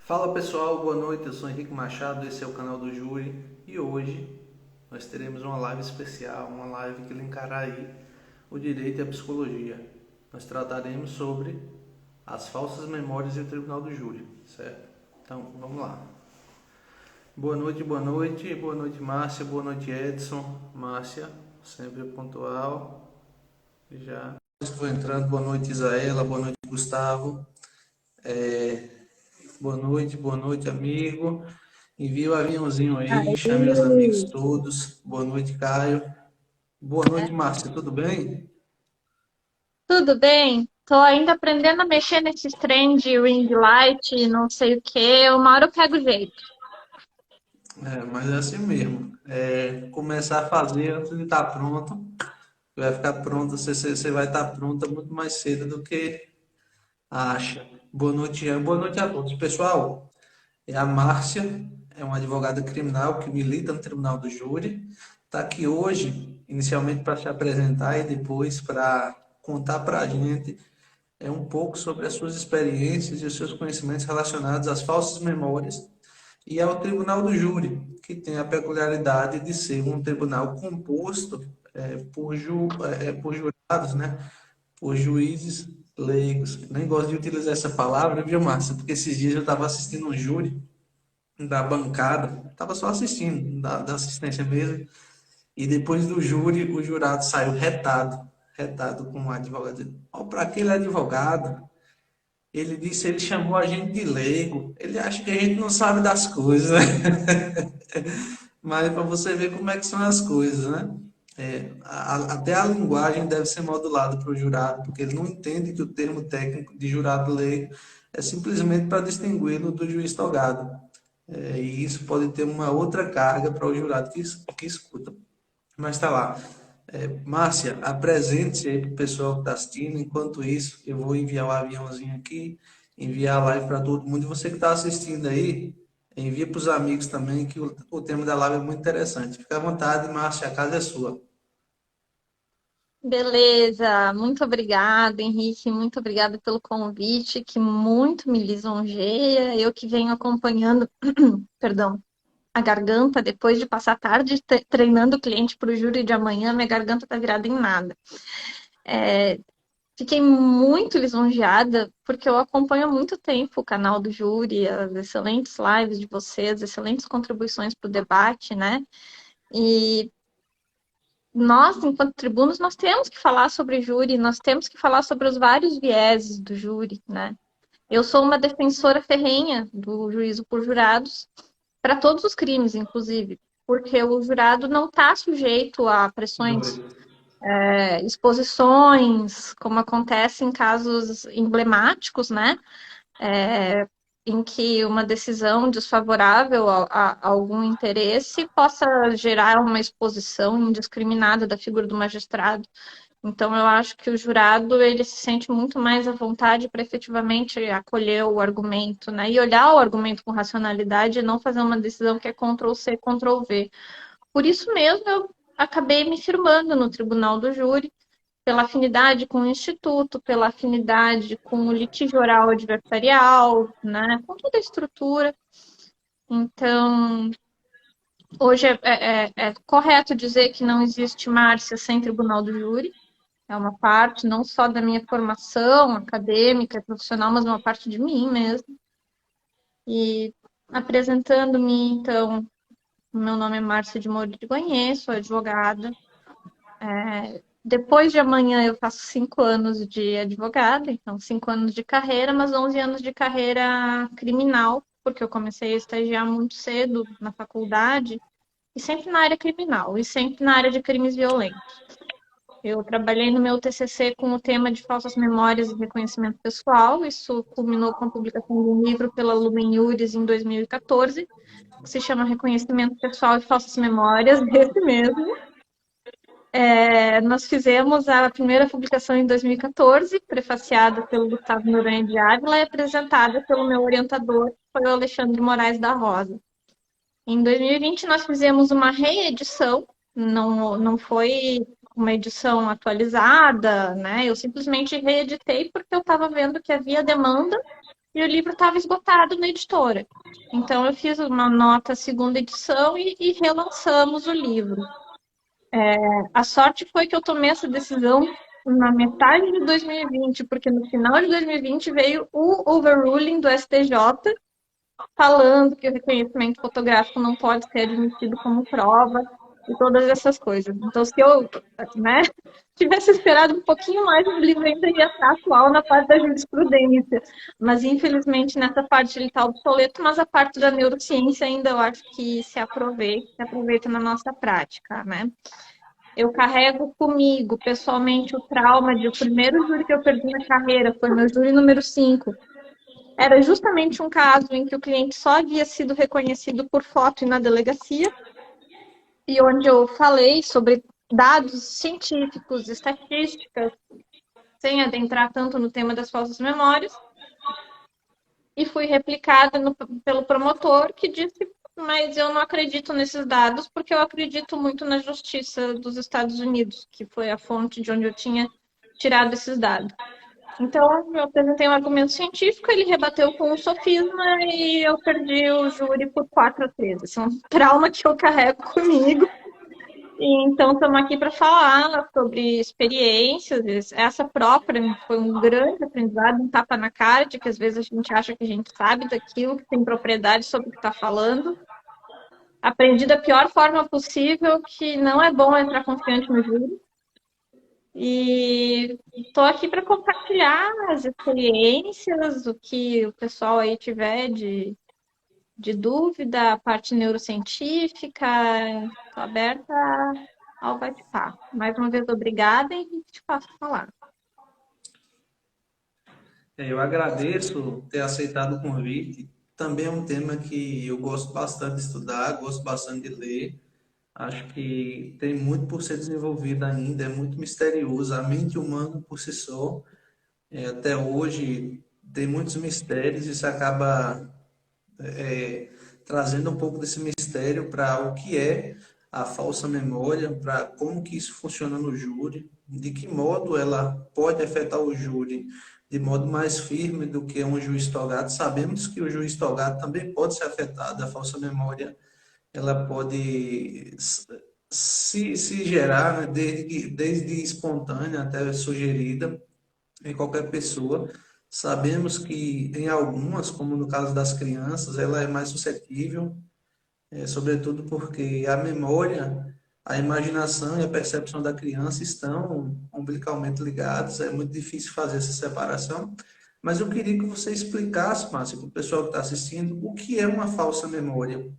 Fala pessoal, boa noite, eu sou Henrique Machado, esse é o canal do Júri e hoje nós teremos uma live especial, uma live que linkará aí o direito e a psicologia. Nós trataremos sobre as falsas memórias e o tribunal do júri, certo? Então, vamos lá. Boa noite Márcia, boa noite Edson, Márcia, sempre pontual, já estou entrando, boa noite Isaela, boa noite Gustavo, boa noite amigo. Envie o aviãozinho aí, chame os amigos Aí, todos. Boa noite, Caio. Boa noite, Márcia. Tudo bem? tudo bem? Tô ainda aprendendo a mexer nesses trem de ring light, não sei o que. Uma hora eu pego o jeito. Mas é assim mesmo. Começar a fazer antes de estar pronto. Vai ficar pronto, você vai estar pronta muito mais cedo do que acha. Boa noite a todos. Pessoal, é a Márcia, é uma advogada criminal que milita no Tribunal do Júri. Está aqui hoje, inicialmente para se apresentar e depois para contar para a gente um pouco sobre as suas experiências e os seus conhecimentos relacionados às falsas memórias e ao tribunal do júri, que tem a peculiaridade de ser um tribunal composto por jurados, né? Por juízes leigos. Nem gosto de utilizar essa palavra, viu, Márcia? Porque esses dias eu estava assistindo um júri da bancada, estava só assistindo, da assistência mesmo, e depois do júri, o jurado saiu retado com o advogado. Ó, para aquele advogado, ele disse, ele chamou a gente de leigo. Ele acha que a gente não sabe das coisas, né? Mas para você ver como é que são as coisas, né? Até a linguagem deve ser modulada para o jurado, porque ele não entende que o termo técnico de jurado leigo é simplesmente para distingui-lo do juiz togado. E isso pode ter uma outra carga para o jurado que escuta. Mas está lá. Márcia, apresente-se aí para o pessoal que está assistindo. Enquanto isso, eu vou enviar o aviãozinho aqui, enviar a live para todo mundo. E você que está assistindo aí, envia para os amigos também, que o tema da live é muito interessante. Fica à vontade, Márcia, a casa é sua. Beleza, muito obrigada, Henrique. Muito obrigada pelo convite, que muito me lisonjeia. Eu que venho acompanhando, perdão, a garganta depois de passar a tarde treinando o cliente para o júri de amanhã, minha garganta tá virada em nada. Fiquei muito lisonjeada, porque eu acompanho há muito tempo o canal do Júri, as excelentes lives de vocês, excelentes contribuições para o debate, né? E nós, enquanto tribunos, nós temos que falar sobre júri, nós temos que falar sobre os vários vieses do júri, né? Eu sou uma defensora ferrenha do juízo por jurados, para todos os crimes, inclusive, porque o jurado não está sujeito a pressões, Dois. exposições, como acontece em casos emblemáticos, né? Em que uma decisão desfavorável a algum interesse possa gerar uma exposição indiscriminada da figura do magistrado. Então, eu acho que o jurado ele se sente muito mais à vontade para efetivamente acolher o argumento, né? E olhar o argumento com racionalidade e não fazer uma decisão que é Ctrl+C, Ctrl+V. Por isso mesmo, eu acabei me firmando no tribunal do júri, pela afinidade com o instituto, pela afinidade com o litígio oral adversarial, né, com toda a estrutura. Então, hoje é correto dizer que não existe Márcia sem tribunal do júri. É uma parte não só da minha formação acadêmica e profissional, mas uma parte de mim mesmo. E apresentando-me, então, meu nome é Márcia de Moura de Goiânia, sou advogada. Depois de amanhã eu faço 5 anos de advogada, então 5 anos de carreira, mas 11 anos de carreira criminal, porque eu comecei a estagiar muito cedo na faculdade, e sempre na área criminal, e sempre na área de crimes violentos. Eu trabalhei no meu TCC com o tema de falsas memórias e reconhecimento pessoal, isso culminou com a publicação de um livro pela Lumen Iuris em 2014, que se chama Reconhecimento Pessoal e Falsas Memórias, esse mesmo. Nós fizemos a primeira publicação em 2014, prefaciada pelo Gustavo Noronha de Ávila e apresentada pelo meu orientador, que foi o Alexandre Moraes da Rosa. Em 2020, nós fizemos uma reedição, não foi uma edição atualizada, né? Eu simplesmente reeditei porque eu estava vendo que havia demanda e o livro estava esgotado na editora. Então, eu fiz uma nota segunda edição e relançamos o livro. A sorte foi que eu tomei essa decisão na metade de 2020, porque no final de 2020 veio o overruling do STJ falando que o reconhecimento fotográfico não pode ser admitido como prova e todas essas coisas. Então, se eu, né, tivesse esperado um pouquinho mais, o livro ainda ia estar atual na parte da jurisprudência. Mas, infelizmente, nessa parte ele está obsoleto, mas a parte da neurociência ainda eu acho que se aproveita na nossa prática, né? Eu carrego comigo, pessoalmente, o trauma de o primeiro júri que eu perdi na carreira foi meu júri número 5. Era justamente um caso em que o cliente só havia sido reconhecido por foto e na delegacia, e onde eu falei sobre dados científicos, estatísticas, sem adentrar tanto no tema das falsas memórias, e fui replicada pelo promotor, que disse: mas eu não acredito nesses dados, porque eu acredito muito na justiça dos Estados Unidos, que foi a fonte de onde eu tinha tirado esses dados. Então, eu apresentei um argumento científico, ele rebateu com um sofisma e eu perdi o júri por 4-3. Esse é um trauma que eu carrego comigo. E, então, estamos aqui para falar sobre experiências. Essa própria foi um grande aprendizado, um tapa na cara, de que às vezes a gente acha que a gente sabe daquilo, que tem propriedade sobre o que está falando. Aprendi da pior forma possível, que não é bom entrar confiante no júri. E estou aqui para compartilhar as experiências, o que o pessoal aí tiver de dúvida, a parte neurocientífica. Estou aberta ao bate-papo. Mais uma vez, obrigada e te passo a falar. Eu agradeço ter aceitado o convite. Também é um tema que eu gosto bastante de estudar, gosto bastante de ler. Acho que tem muito por ser desenvolvido ainda, é muito misterioso. A mente humana por si só, até hoje, tem muitos mistérios. Isso acaba trazendo um pouco desse mistério para o que é a falsa memória, para como que isso funciona no júri, de que modo ela pode afetar o júri de modo mais firme do que um juiz togado. Sabemos que o juiz togado também pode ser afetado, a falsa memória ela pode se gerar, né, desde espontânea até sugerida em qualquer pessoa. Sabemos que em algumas, como no caso das crianças, ela é mais suscetível, sobretudo porque a memória, a imaginação e a percepção da criança estão umbilicalmente ligados, é muito difícil fazer essa separação. Mas eu queria que você explicasse, Márcio, para o pessoal que está assistindo, o que é uma falsa memória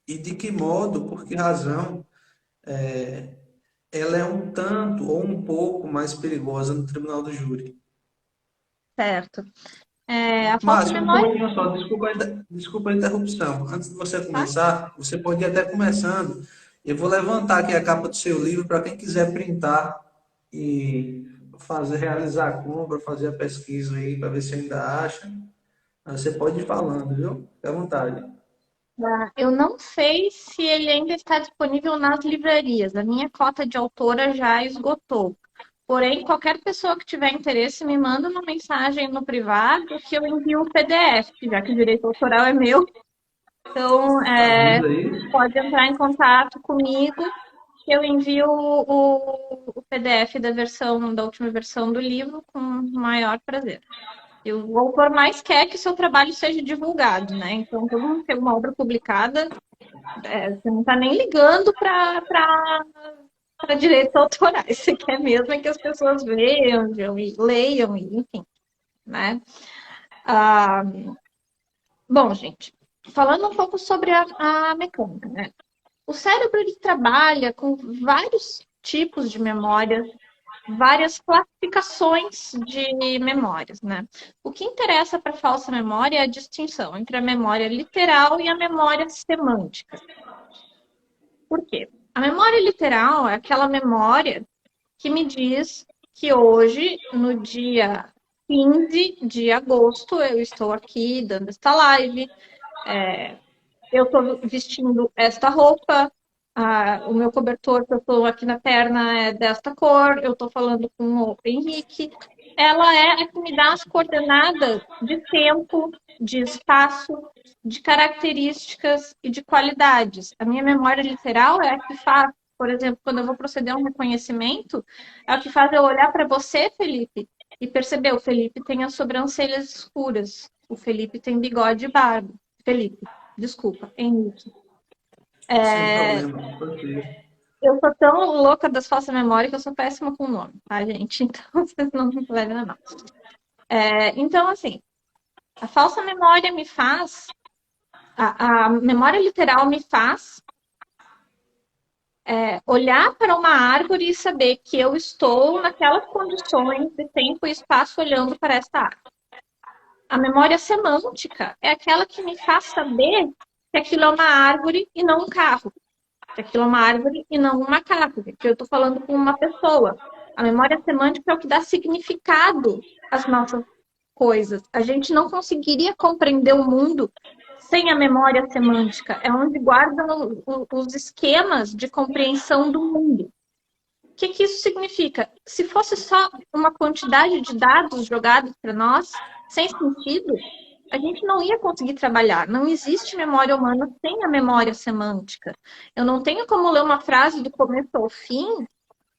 e de que modo, por que razão, ela é um tanto ou um pouco mais perigosa no tribunal do júri. Certo. A falsa Márcio, um memória, pouquinho só, desculpa a interrupção. Antes de você tá? começar, você pode ir até começando. Eu vou levantar aqui a capa do seu livro para quem quiser printar e realizar a compra, fazer a pesquisa aí para ver se ainda acha. Você pode ir falando, viu? Fique à vontade. Eu não sei se ele ainda está disponível nas livrarias. A minha cota de autora já esgotou. Porém, qualquer pessoa que tiver interesse, me manda uma mensagem no privado que eu envio um PDF, já que o direito autoral é meu. Então, Avisa aí. pode entrar em contato comigo, que eu envio o PDF da última versão do livro com o maior prazer. E o autor mais quer que o seu trabalho seja divulgado, né? Então, todo mundo tem uma obra publicada, você não está nem ligando para direitos autorais. Você quer mesmo é que as pessoas vejam e leiam, enfim, né? Ah, bom, gente, falando um pouco sobre a mecânica, né? O cérebro ele trabalha com vários tipos de memórias, várias classificações de memórias, né? O que interessa para a falsa memória é a distinção entre a memória literal e a memória semântica. Por quê? A memória literal é aquela memória que me diz que hoje, no dia 15 de agosto, eu estou aqui dando esta live, eu estou vestindo esta roupa, o meu cobertor que eu estou aqui na perna é desta cor, eu estou falando com o Henrique. ela é a que me dá as coordenadas de tempo, de espaço, de características e de qualidades. A minha memória literal é a que faz, por exemplo, quando eu vou proceder a um reconhecimento, é a que faz eu olhar para você, Felipe, e perceber, o Felipe tem as sobrancelhas escuras, o Felipe tem bigode e barba. Felipe, desculpa, Henrique. Sem problema, porque Eu sou tão louca das falsas memórias que eu sou péssima com o nome, tá, gente? Então, vocês não me levem a mal. Então, assim, a falsa memória me faz, a memória literal me faz olhar para uma árvore e saber que eu estou naquelas condições de tempo e espaço olhando para essa árvore. A memória semântica é aquela que me faz saber que aquilo é uma árvore e não um carro. Que aquilo é uma árvore e não um macaco. Que eu estou falando com uma pessoa. A memória semântica é o que dá significado às nossas coisas. A gente não conseguiria compreender o mundo sem a memória semântica. É onde guardam os esquemas de compreensão do mundo. O que isso significa? Se fosse só uma quantidade de dados jogados para nós, sem sentido, a gente não ia conseguir trabalhar. Não existe memória humana sem a memória semântica. Eu não tenho como ler uma frase do começo ao fim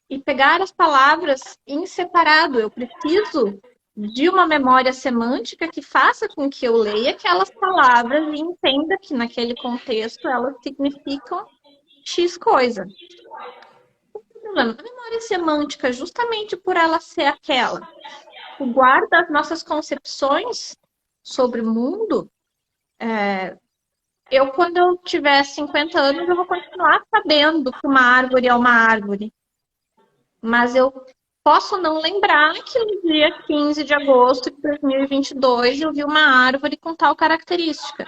e pegar as palavras em separado. Eu preciso de uma memória semântica que faça com que eu leia aquelas palavras e entenda que naquele contexto elas significam X coisa. A memória semântica, justamente por ela ser aquela que guarda as nossas concepções sobre o mundo, quando eu tiver 50 anos, eu vou continuar sabendo que uma árvore é uma árvore. Mas eu posso não lembrar que no dia 15 de agosto de 2022 eu vi uma árvore com tal característica.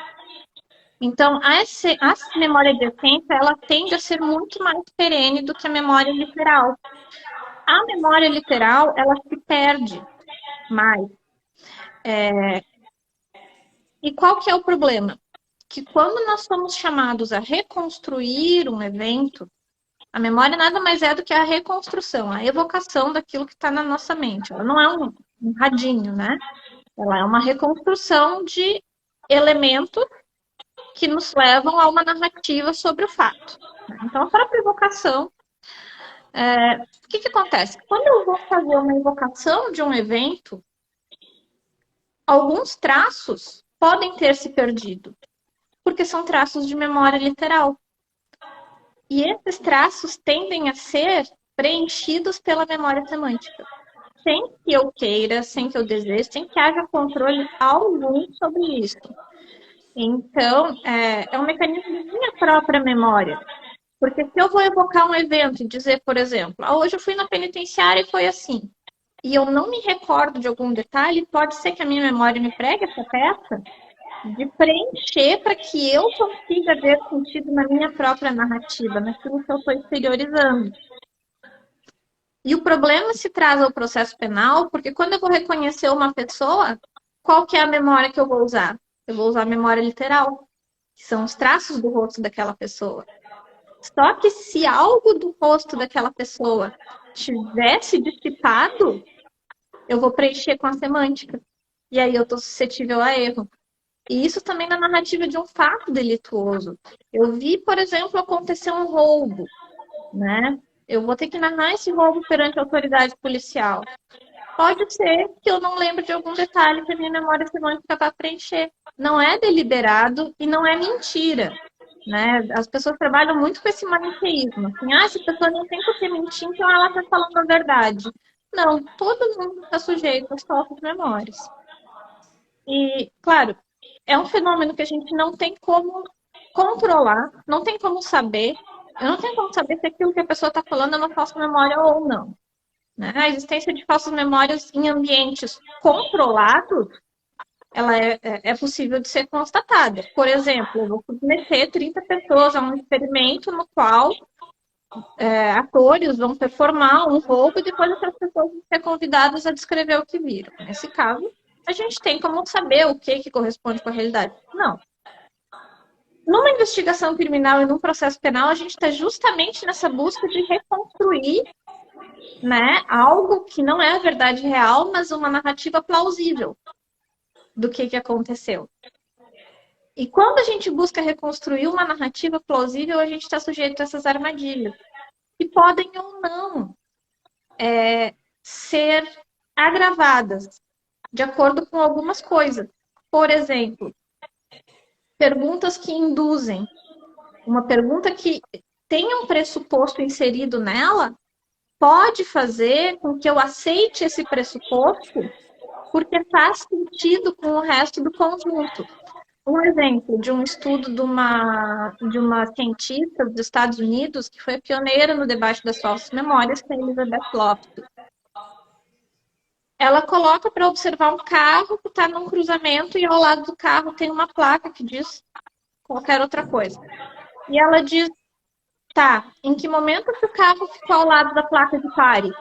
Então, a memória de essência, ela tende a ser muito mais perene do que a memória literal. A memória literal, ela se perde mais. E qual que é o problema? Que quando nós somos chamados a reconstruir um evento, a memória nada mais é do que a reconstrução, a evocação daquilo que está na nossa mente. Ela não é um radinho, né? Ela é uma reconstrução de elementos que nos levam a uma narrativa sobre o fato. Então, a própria evocação, o que acontece? Quando eu vou fazer uma evocação de um evento, alguns traços podem ter se perdido, porque são traços de memória literal. E esses traços tendem a ser preenchidos pela memória semântica, sem que eu queira, sem que eu deseje, sem que haja controle algum sobre isso. Então, é um mecanismo de minha própria memória. Porque se eu vou evocar um evento e dizer, por exemplo, hoje eu fui na penitenciária e foi assim, e eu não me recordo de algum detalhe, pode ser que a minha memória me pregue essa peça de preencher para que eu consiga ver sentido na minha própria narrativa, naquilo que eu estou exteriorizando. E o problema se traz ao processo penal, porque quando eu vou reconhecer uma pessoa, qual que é a memória que eu vou usar? Eu vou usar a memória literal, que são os traços do rosto daquela pessoa. Só que se algo do rosto daquela pessoa tivesse dissipado, eu vou preencher com a semântica. E aí eu estou suscetível a erro. E isso também na narrativa de um fato delituoso. Eu vi, por exemplo, acontecer um roubo, né? Eu vou ter que narrar esse roubo perante a autoridade policial. Pode ser que eu não lembre de algum detalhe que a minha memória semântica vai preencher. Não é deliberado e não é mentira. Né? As pessoas trabalham muito com esse maniqueísmo. Assim, essa pessoa não tem por que mentir, então ela está falando a verdade. Não, todo mundo está sujeito às falsas memórias. E, claro, é um fenômeno que a gente não tem como controlar, não tem como saber. Eu não tenho como saber se aquilo que a pessoa está falando é uma falsa memória ou não. Né? A existência de falsas memórias em ambientes controlados, ela é possível de ser constatada. Por exemplo, eu vou submeter 30 pessoas a um experimento no qual atores vão performar um roubo e depois essas pessoas vão ser convidadas a descrever o que viram. Nesse caso, a gente tem como saber o que corresponde com a realidade. Não. Numa investigação criminal e num processo penal, a gente está justamente nessa busca de reconstruir né, algo que não é a verdade real, mas uma narrativa plausível do que aconteceu. E quando a gente busca reconstruir uma narrativa plausível, a gente está sujeito a essas armadilhas, que podem ou não ser agravadas de acordo com algumas coisas. Por exemplo, perguntas que induzem. Uma pergunta que tem um pressuposto inserido nela pode fazer com que eu aceite esse pressuposto porque faz sentido com o resto do conjunto. Um exemplo de um estudo de uma cientista dos Estados Unidos que foi pioneira no debate das falsas memórias, que é a Elizabeth Loftus. Ela coloca para observar um carro que está num cruzamento e ao lado do carro tem uma placa que diz qualquer outra coisa. E ela diz, tá, em que momento que o carro ficou ao lado da placa de pare?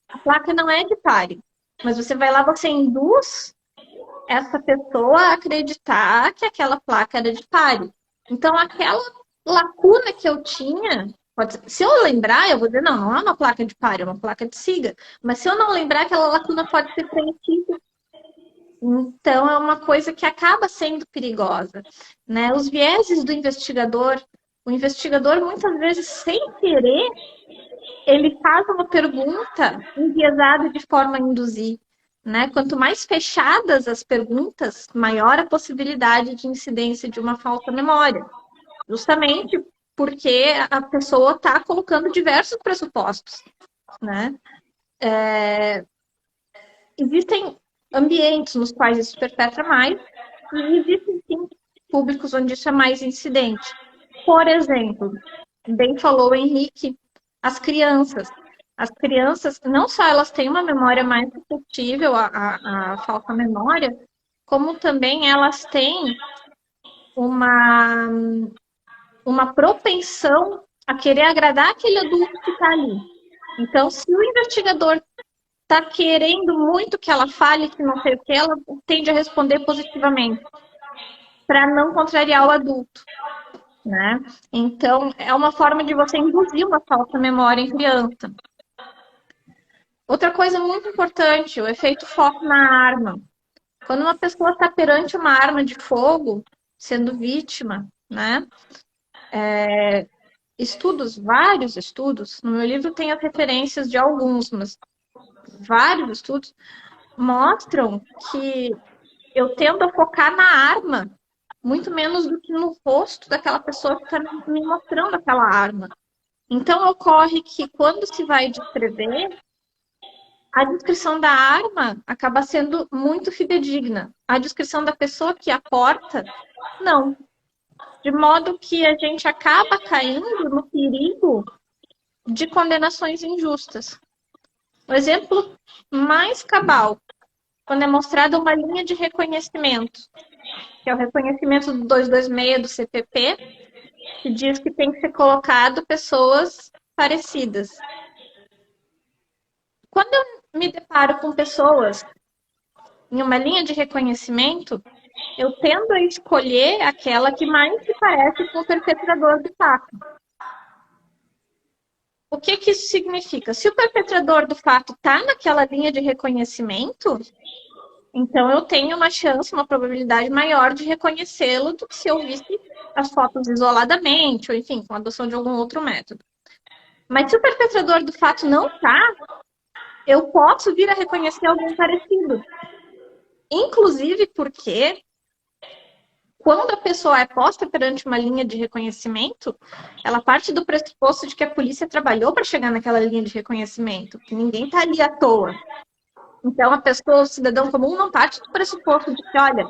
A placa não é de pare, mas você vai lá, você induz essa pessoa a acreditar que aquela placa era de pare. Então, aquela lacuna que eu tinha, se eu lembrar, eu vou dizer, não é uma placa de pare, é uma placa de siga. Mas se eu não lembrar, aquela lacuna pode ser preenchida. Então, é uma coisa que acaba sendo perigosa, né? Os vieses do investigador, o investigador, muitas vezes, sem querer, ele faz uma pergunta enviesada de forma a induzir, né? Quanto mais fechadas as perguntas, maior a possibilidade de incidência de uma falsa memória. Justamente porque a pessoa está colocando diversos pressupostos, né? Existem ambientes nos quais isso se perpetra mais e existem, sim, públicos onde isso é mais incidente. Por exemplo, bem falou o Henrique, as crianças. As crianças, não só elas têm uma memória mais suscetível à falsa memória, como também elas têm uma propensão a querer agradar aquele adulto que está ali. Então, se o investigador está querendo muito que ela fale que não sei o que, ela tende a responder positivamente, para não contrariar o adulto, né? Então, é uma forma de você induzir uma falsa memória em criança. Outra coisa muito importante, o efeito foco na arma. Quando uma pessoa está perante uma arma de fogo, sendo vítima, né? Vários estudos, no meu livro tem as referências de alguns, mas vários estudos mostram que eu tendo a focar na arma, muito menos do que no rosto daquela pessoa que está me mostrando aquela arma. Então, ocorre que quando se vai descrever, a descrição da arma acaba sendo muito fidedigna. A descrição da pessoa que a porta, não. De modo que a gente acaba caindo no perigo de condenações injustas. O exemplo mais cabal, quando é mostrada uma linha de reconhecimento, que é o reconhecimento do 226 do CPP, que diz que tem que ser colocado pessoas parecidas. Quando eu me deparo com pessoas em uma linha de reconhecimento, eu tendo a escolher aquela que mais se parece com o perpetrador do fato. O que isso significa? Se o perpetrador do fato está naquela linha de reconhecimento, então eu tenho uma chance, uma probabilidade maior de reconhecê-lo do que se eu visse as fotos isoladamente, ou enfim, com a adoção de algum outro método. Mas se o perpetrador do fato não está, eu posso vir a reconhecer alguém parecido. Inclusive porque quando a pessoa é posta perante uma linha de reconhecimento, ela parte do pressuposto de que a polícia trabalhou para chegar naquela linha de reconhecimento, que ninguém está ali à toa. Então, a pessoa, o cidadão comum, não parte do pressuposto de que, olha,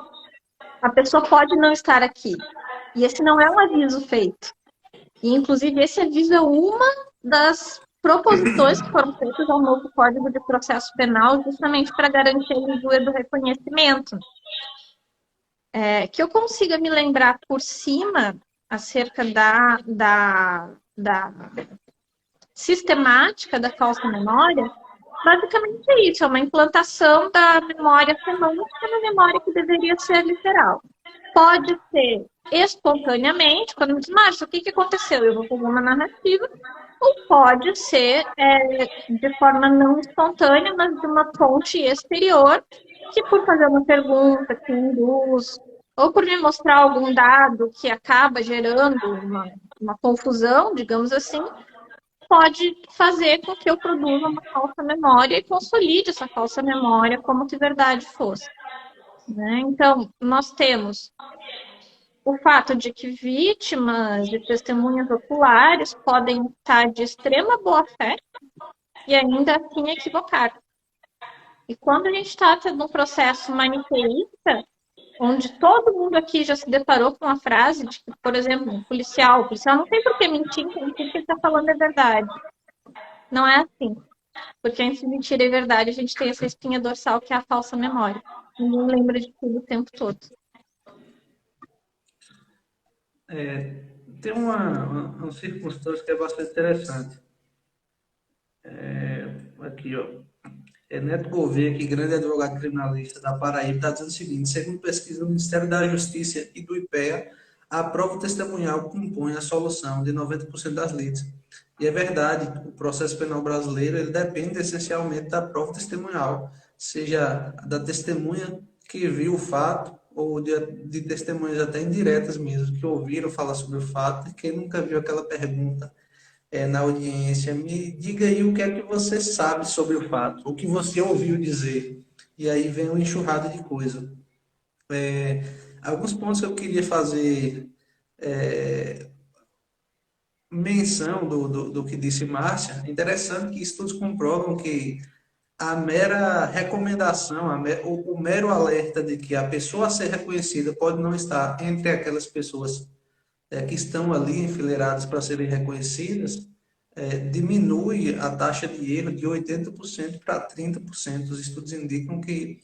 a pessoa pode não estar aqui. E esse não é um aviso feito. E, inclusive, esse aviso é uma das proposições que foram feitas ao novo Código de Processo Penal, justamente para garantir a lisura do reconhecimento. Que eu consiga me lembrar por cima acerca da sistemática da falsa memória, Basicamente é isso, é uma implantação da memória semântica na memória que deveria ser literal. Pode ser espontaneamente, quando me diz, Márcio, o que que aconteceu? Eu vou fazer uma narrativa, ou pode ser de forma não espontânea, mas de uma fonte exterior, que por fazer uma pergunta que induz, ou por me mostrar algum dado que acaba gerando uma confusão, digamos assim, pode fazer com que eu produza uma falsa memória e consolide essa falsa memória como se verdade fosse. Né? Então, nós temos o fato de que vítimas de testemunhas oculares podem estar de extrema boa-fé e ainda assim equivocar. E quando a gente está tendo um processo maniqueísta, onde todo mundo aqui já se deparou com a frase de que, por exemplo, o policial não tem por que mentir, então tudo que ele está falando é verdade. Não é assim. Porque antes de mentira e verdade, a gente tem essa espinha dorsal que é a falsa memória. Ninguém lembra de tudo o tempo todo. Tem uma circunstância que é bastante interessante. Aqui, ó. Neto Gouveia, que grande advogado criminalista da Paraíba, está dizendo o seguinte: segundo pesquisa do Ministério da Justiça e do IPEA, a prova testemunhal compõe a solução de 90% das lides. E é verdade, o processo penal brasileiro ele depende essencialmente da prova testemunhal, seja da testemunha que viu o fato, ou de testemunhas até indiretas mesmo, que ouviram falar sobre o fato e quem nunca viu aquela pergunta na audiência, me diga aí o que é que você sabe sobre o fato, o que você ouviu dizer. E aí vem uma enxurrada de coisa. É, alguns pontos que eu queria fazer menção do que disse Márcia. Interessante que estudos comprovam que a mera recomendação, o mero alerta de que a pessoa a ser reconhecida pode não estar entre aquelas pessoas que estão ali enfileiradas para serem reconhecidas, diminui a taxa de erro de 80% para 30%. Os estudos indicam que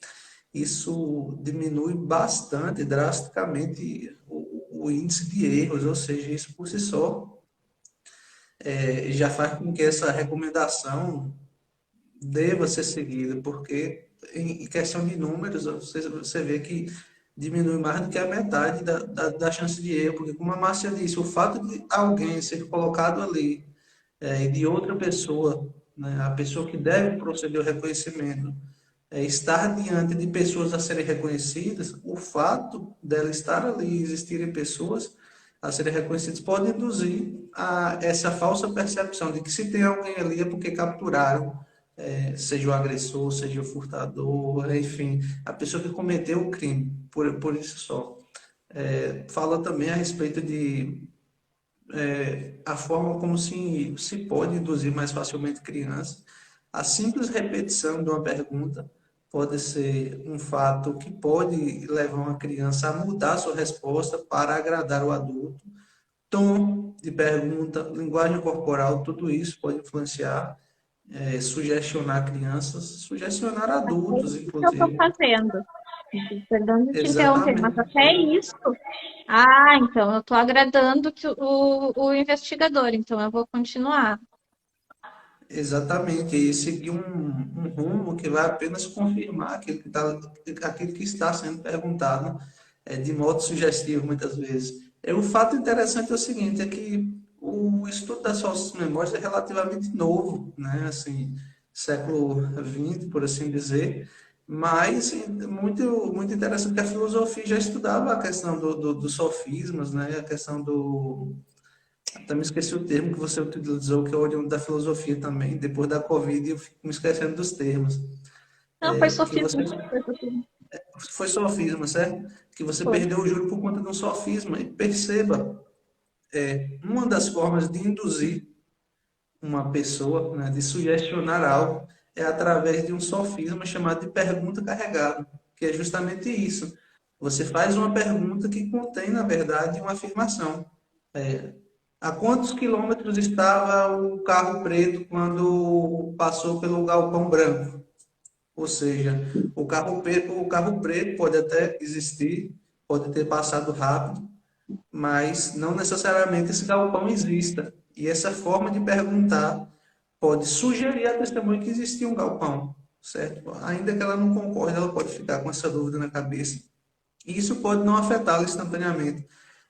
isso diminui bastante, drasticamente, o índice de erros, ou seja, isso por si só já faz com que essa recomendação deva ser seguida, porque em questão de números, você vê que diminui mais do que a metade da chance de erro, porque como a Márcia disse, o fato de alguém ser colocado ali e de outra pessoa, né, a pessoa que deve proceder ao reconhecimento, estar diante de pessoas a serem reconhecidas, o fato dela estar ali, existirem pessoas a serem reconhecidas, pode induzir a essa falsa percepção de que se tem alguém ali é porque capturaram, seja o agressor, seja o furtador, enfim, a pessoa que cometeu o crime, por isso só. Fala também a respeito de a forma como se pode induzir mais facilmente crianças. A simples repetição de uma pergunta pode ser um fato que pode levar uma criança a mudar sua resposta para agradar o adulto. Tom de pergunta, linguagem corporal, tudo isso pode influenciar, sugestionar crianças, sugestionar É adultos, isso que eu estou inclusive. fazendo. Perdão de te interromper, mas Exatamente. até isso. Ah, então eu estou agradando o investigador, então eu vou continuar. Exatamente, e seguir um rumo que vai apenas confirmar aquilo que está sendo perguntado, de modo sugestivo, muitas vezes. O fato interessante é o seguinte, é que o estudo das falsas memórias é relativamente novo, né? Assim, século XX, por assim dizer, mas muito interessante que a filosofia já estudava a questão dos sofismas, né? A questão do até me esqueci o termo que você utilizou, que é oriundo da filosofia também. Depois da Covid, eu fico me esquecendo dos termos. Não, foi Que você sofismo. Foi sofismo. foi sofisma, certo? Que você Foi. perdeu o juro por conta de um sofisma. E perceba, uma das formas de induzir uma pessoa, né, de sugestionar algo, é através de um sofisma chamado de pergunta carregada, que é justamente isso. Você faz uma pergunta que contém, na verdade, uma afirmação. A quantos quilômetros estava o carro preto quando passou pelo galpão branco? Ou seja, o carro preto pode até existir, pode ter passado rápido, mas não necessariamente esse galpão exista. E essa forma de perguntar pode sugerir à testemunha que existia um galpão, certo? Ainda que ela não concorde, ela pode ficar com essa dúvida na cabeça. E isso pode não afetá-la instantaneamente,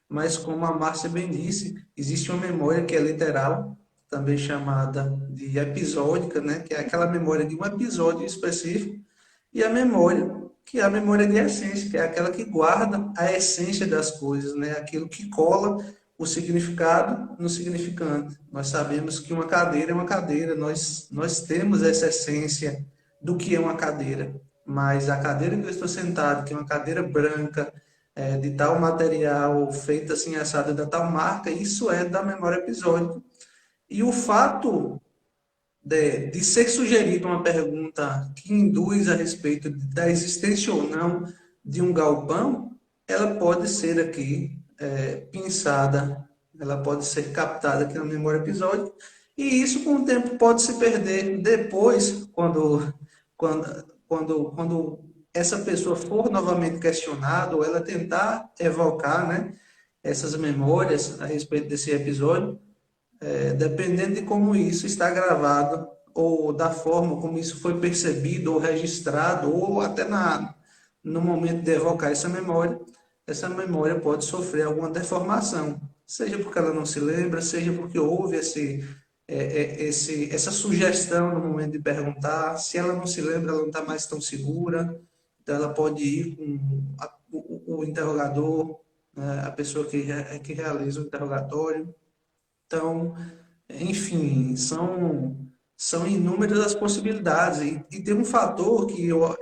mas como a Márcia bem disse, existe uma memória que é literal, também chamada de episódica, né? Que é aquela memória de um episódio específico, e a memória, que é a memória de essência, que é aquela que guarda a essência das coisas, né? Aquilo que cola o significado no significante. Nós sabemos que uma cadeira é uma cadeira, nós temos essa essência do que é uma cadeira, mas a cadeira que eu estou sentado, que é uma cadeira branca, de tal material, feita assim, assada da tal marca, isso é da memória episódica. E o fato de ser sugerida uma pergunta que induz a respeito da existência ou não de um galpão, ela pode ser aqui pensada, ela pode ser captada aqui na memória episódica, e isso com o tempo pode se perder depois, quando essa pessoa for novamente questionada, ou ela tentar evocar, né, essas memórias a respeito desse episódio, dependendo de como isso está gravado, ou da forma como isso foi percebido, ou registrado, ou até no momento de evocar essa memória pode sofrer alguma deformação, seja porque ela não se lembra, seja porque houve essa sugestão no momento de perguntar. Se ela não se lembra, ela não está mais tão segura, então ela pode ir com o interrogador, né, a pessoa que realiza o interrogatório. Então, enfim, são inúmeras as possibilidades. E tem um fator que eu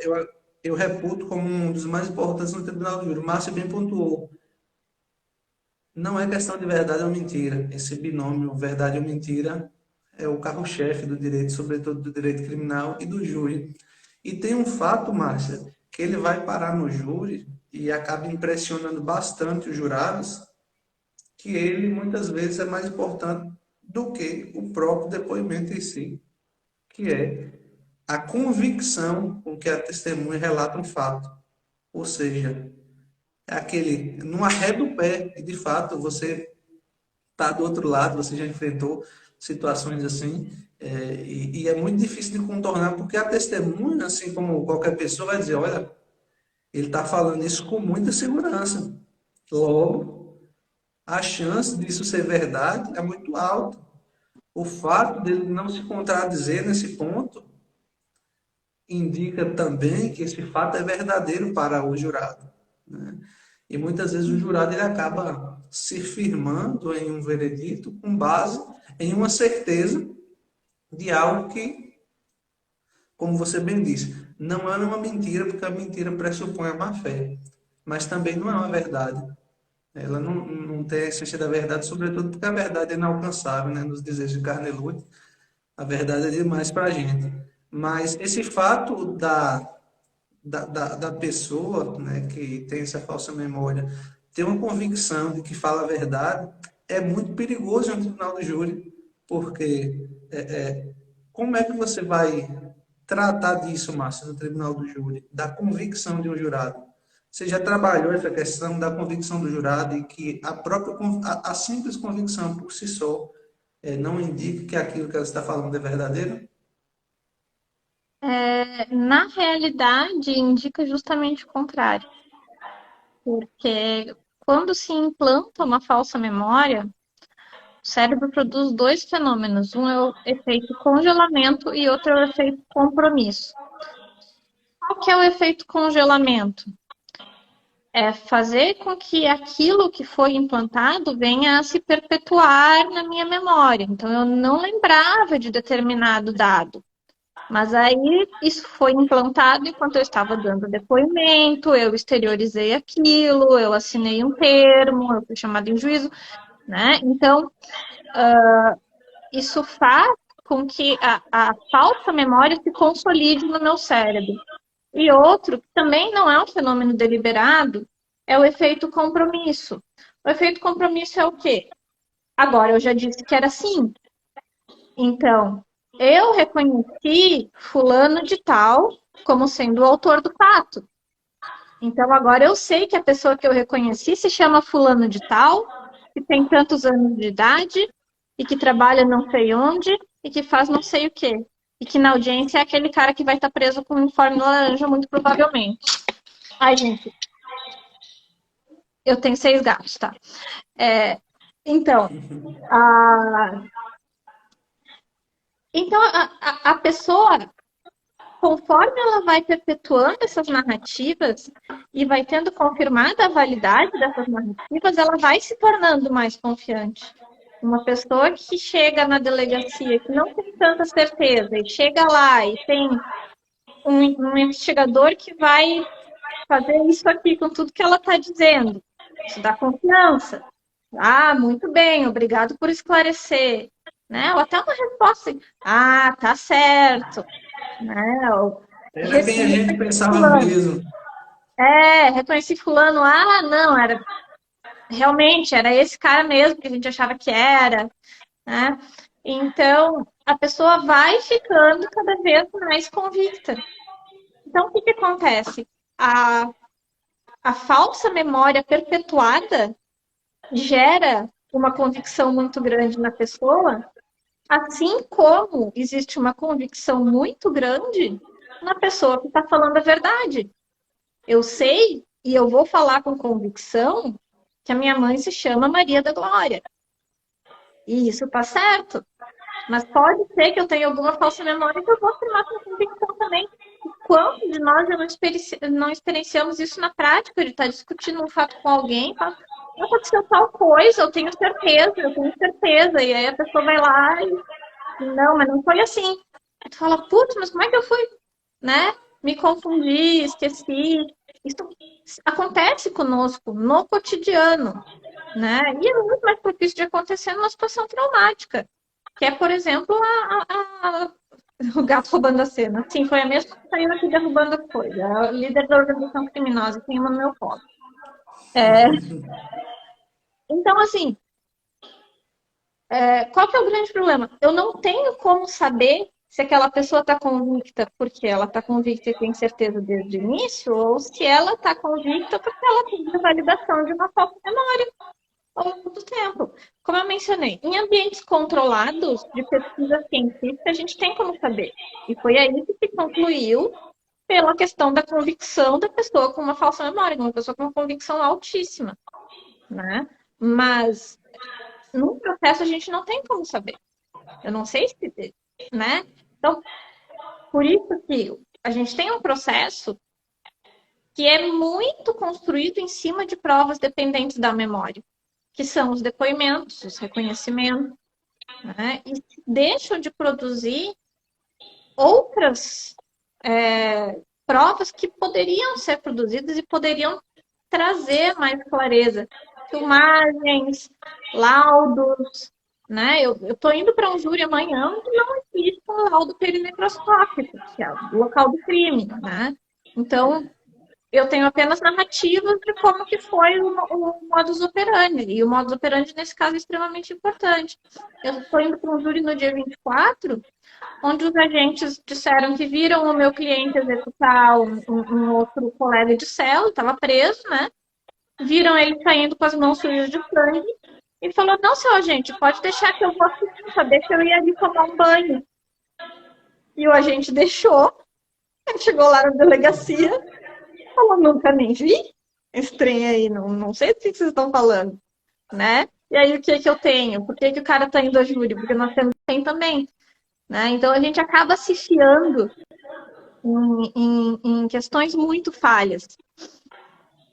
reputo como um dos mais importantes no tribunal do júri. O Márcio bem pontuou. Não é questão de verdade ou mentira. Esse binômio verdade ou mentira é o carro-chefe do direito, sobretudo do direito criminal e do júri. E tem um fato, Márcia, que ele vai parar no júri e acaba impressionando bastante os jurados, que ele muitas vezes é mais importante do que o próprio depoimento em si, que é a convicção com que a testemunha relata um fato. Ou seja, é aquele, não arreda o pé, e de fato você está do outro lado, você já enfrentou situações assim, e é muito difícil de contornar, porque a testemunha, assim como qualquer pessoa, vai dizer, olha, ele está falando isso com muita segurança. Logo, a chance disso ser verdade é muito alta. O fato dele não se contradizer nesse ponto indica também que esse fato é verdadeiro para o jurado, né? E muitas vezes o jurado ele acaba se firmando em um veredito com base em uma certeza de algo que, como você bem disse, não é uma mentira, porque a mentira pressupõe a má-fé, mas também não é uma verdade. Ela não tem a essência da verdade, sobretudo porque a verdade é inalcançável, né? Nos desejos de carne e luta, a verdade é demais para a gente. Mas esse fato da pessoa, né, que tem essa falsa memória, ter uma convicção de que fala a verdade, é muito perigoso em um tribunal de júri, porque como é que você vai tratar disso, Márcio, no tribunal do júri, da convicção de um jurado? Você já trabalhou essa questão da convicção do jurado e que a simples convicção por si só não indica que aquilo que ela está falando é verdadeiro? Na realidade, indica justamente o contrário, porque quando se implanta uma falsa memória, o cérebro produz dois fenômenos. Um é o efeito congelamento e outro é o efeito compromisso. Qual que é o efeito congelamento? É fazer com que aquilo que foi implantado venha a se perpetuar na minha memória. Então, eu não lembrava de determinado dado. Mas aí isso foi implantado enquanto eu estava dando depoimento, eu exteriorizei aquilo, eu assinei um termo, eu fui chamada em juízo, né? Então, isso faz com que a falsa memória se consolide no meu cérebro. E outro, que também não é um fenômeno deliberado, é o efeito compromisso. O efeito compromisso é o quê? Agora, eu já disse que era assim. Então, eu reconheci fulano de tal como sendo o autor do fato. Então, agora eu sei que a pessoa que eu reconheci se chama fulano de tal, que tem tantos anos de idade e que trabalha não sei onde, e que faz não sei o quê. E que na audiência é aquele cara que vai estar preso com um uniforme laranja, muito provavelmente. Ai, gente, eu tenho 6 gatos, tá? É, então, a, a pessoa, conforme ela vai perpetuando essas narrativas e vai tendo confirmada a validade dessas narrativas, ela vai se tornando mais confiante. Uma pessoa que chega na delegacia, que não tem tanta certeza, e chega lá e tem um investigador que vai fazer isso aqui com tudo que ela está dizendo. Isso dá confiança. Ah, muito bem, obrigado por esclarecer. Né? Ou até uma resposta assim, ah, tá certo. Né? Ou, Era quem a gente pensava fulano. mesmo. Reconheci fulano. Ah, não, era realmente, era esse cara mesmo que a gente achava que era. Né? Então, a pessoa vai ficando cada vez mais convicta. Então, o que acontece? A falsa memória perpetuada gera uma convicção muito grande na pessoa, assim como existe uma convicção muito grande na pessoa que está falando a verdade. Eu sei e eu vou falar com convicção que a minha mãe se chama Maria da Glória. E isso está certo. Mas pode ser que eu tenha alguma falsa memória que eu vou afirmar com convicção também. Quantos de nós não experienciamos isso na prática, de estar discutindo um fato com alguém, fala, não aconteceu tal coisa, eu tenho certeza, eu tenho certeza. E aí a pessoa vai lá e, não, mas não foi assim. Aí tu fala, putz, mas como é que eu fui, né? Me confundi, esqueci. Isso acontece conosco no cotidiano, né? E é muito mais propício de acontecer numa situação traumática, que é, por exemplo, o gato roubando a cena. Sim, foi a mesma que saiu aqui derrubando a coisa. A líder da organização criminosa tem uma no meu colo. Então, assim, qual que é o grande problema? Eu não tenho como saber se aquela pessoa está convicta porque ela está convicta e tem certeza desde o início, ou se ela está convicta porque ela tem a validação de uma falsa memória ao longo do tempo. Como eu mencionei, em ambientes controlados de pesquisa científica, a gente tem como saber. E foi aí que se concluiu pela questão da convicção da pessoa com uma falsa memória, uma pessoa com uma convicção altíssima, né? Mas no processo a gente não tem como saber. Eu não sei se, né? Então, por isso que a gente tem um processo que é muito construído em cima de provas dependentes da memória, que são os depoimentos, os reconhecimentos, né? E deixam de produzir outras provas que poderiam ser produzidas e poderiam trazer mais clareza. Filmagens, laudos, né? Eu estou indo para um júri amanhã onde não existe um laudo perinecroscópico, que é o local do crime, né? Então, eu tenho apenas narrativas de como que foi o modus operandi. E o modus operandi, nesse caso, é extremamente importante. Eu estou indo para um júri no dia 24, onde os agentes disseram que viram o meu cliente executar um outro colega de cela, estava preso, né? Viram ele saindo com as mãos sujas de sangue e falou, não, seu agente, pode deixar que eu vou assistir, só deixa eu ir ali tomar um banho. E o agente deixou, ele chegou lá na delegacia, falou, nunca nem vi, estranho aí, não sei do que vocês estão falando, né? E aí o que que eu tenho? Por que que o cara tá indo a júri? Porque nós temos tem também, né? Então a gente acaba se fiando em questões muito falhas.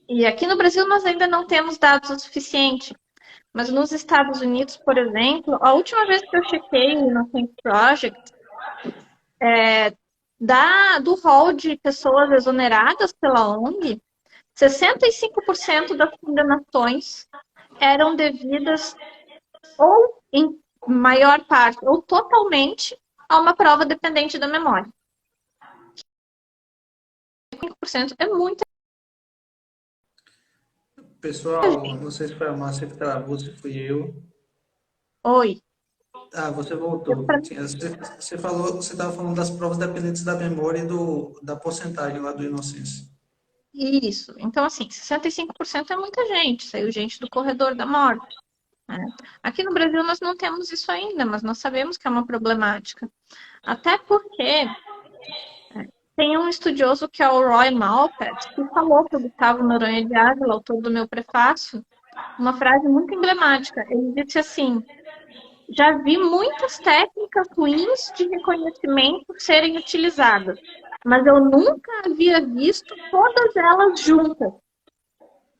E aqui no Brasil nós ainda não temos dados o suficiente. Mas nos Estados Unidos, por exemplo, a última vez que eu chequei o Innocent Project, do rol de pessoas exoneradas pela ONG, 65% das condenações eram devidas ou em maior parte ou totalmente a uma prova dependente da memória. 5% é muita Pessoal, gente. não sei se foi a Márcia que travou, se fui eu. Oi. Ah, você voltou. Você falou, você estava falando das provas dependentes da memória e da porcentagem lá do inocência. Isso. Então, assim, 65% é muita gente. Saiu gente do corredor da morte. Aqui no Brasil nós não temos isso ainda, mas nós sabemos que é uma problemática. Até porque tem um estudioso que é o Roy Malpass, que falou para o Gustavo Noronha de Ávila, autor do meu prefácio, uma frase muito emblemática. Ele disse assim: já vi muitas técnicas ruins de reconhecimento serem utilizadas, mas eu nunca havia visto todas elas juntas.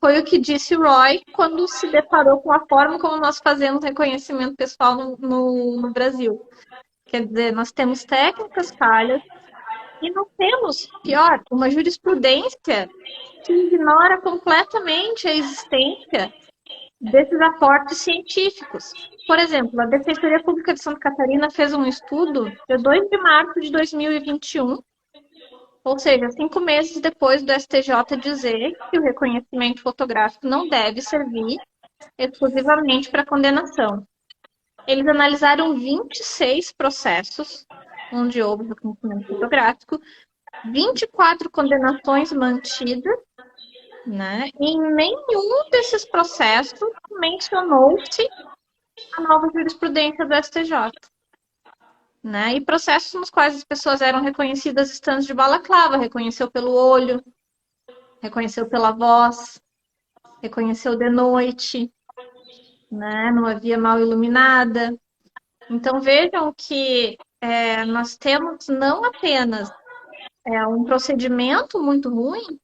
Foi o que disse o Roy quando se deparou com a forma como nós fazemos reconhecimento pessoal no Brasil. Quer dizer, nós temos técnicas falhas e nós temos, pior, uma jurisprudência que ignora completamente a existência desses aportes científicos. Por exemplo, a Defensoria Pública de Santa Catarina fez um estudo dia 2 de março de 2021, ou seja, 5 meses depois do STJ dizer que o reconhecimento fotográfico não deve servir exclusivamente para condenação. Eles analisaram 26 processos onde houve reconhecimento fotográfico, 24 condenações mantidas, né? E em nenhum desses processos mencionou-se a nova jurisprudência do STJ. Né? E processos nos quais as pessoas eram reconhecidas estando de balaclava, reconheceu pelo olho, reconheceu pela voz, reconheceu de noite, né? Não havia mal iluminada. Então vejam que nós temos não apenas um procedimento muito ruim,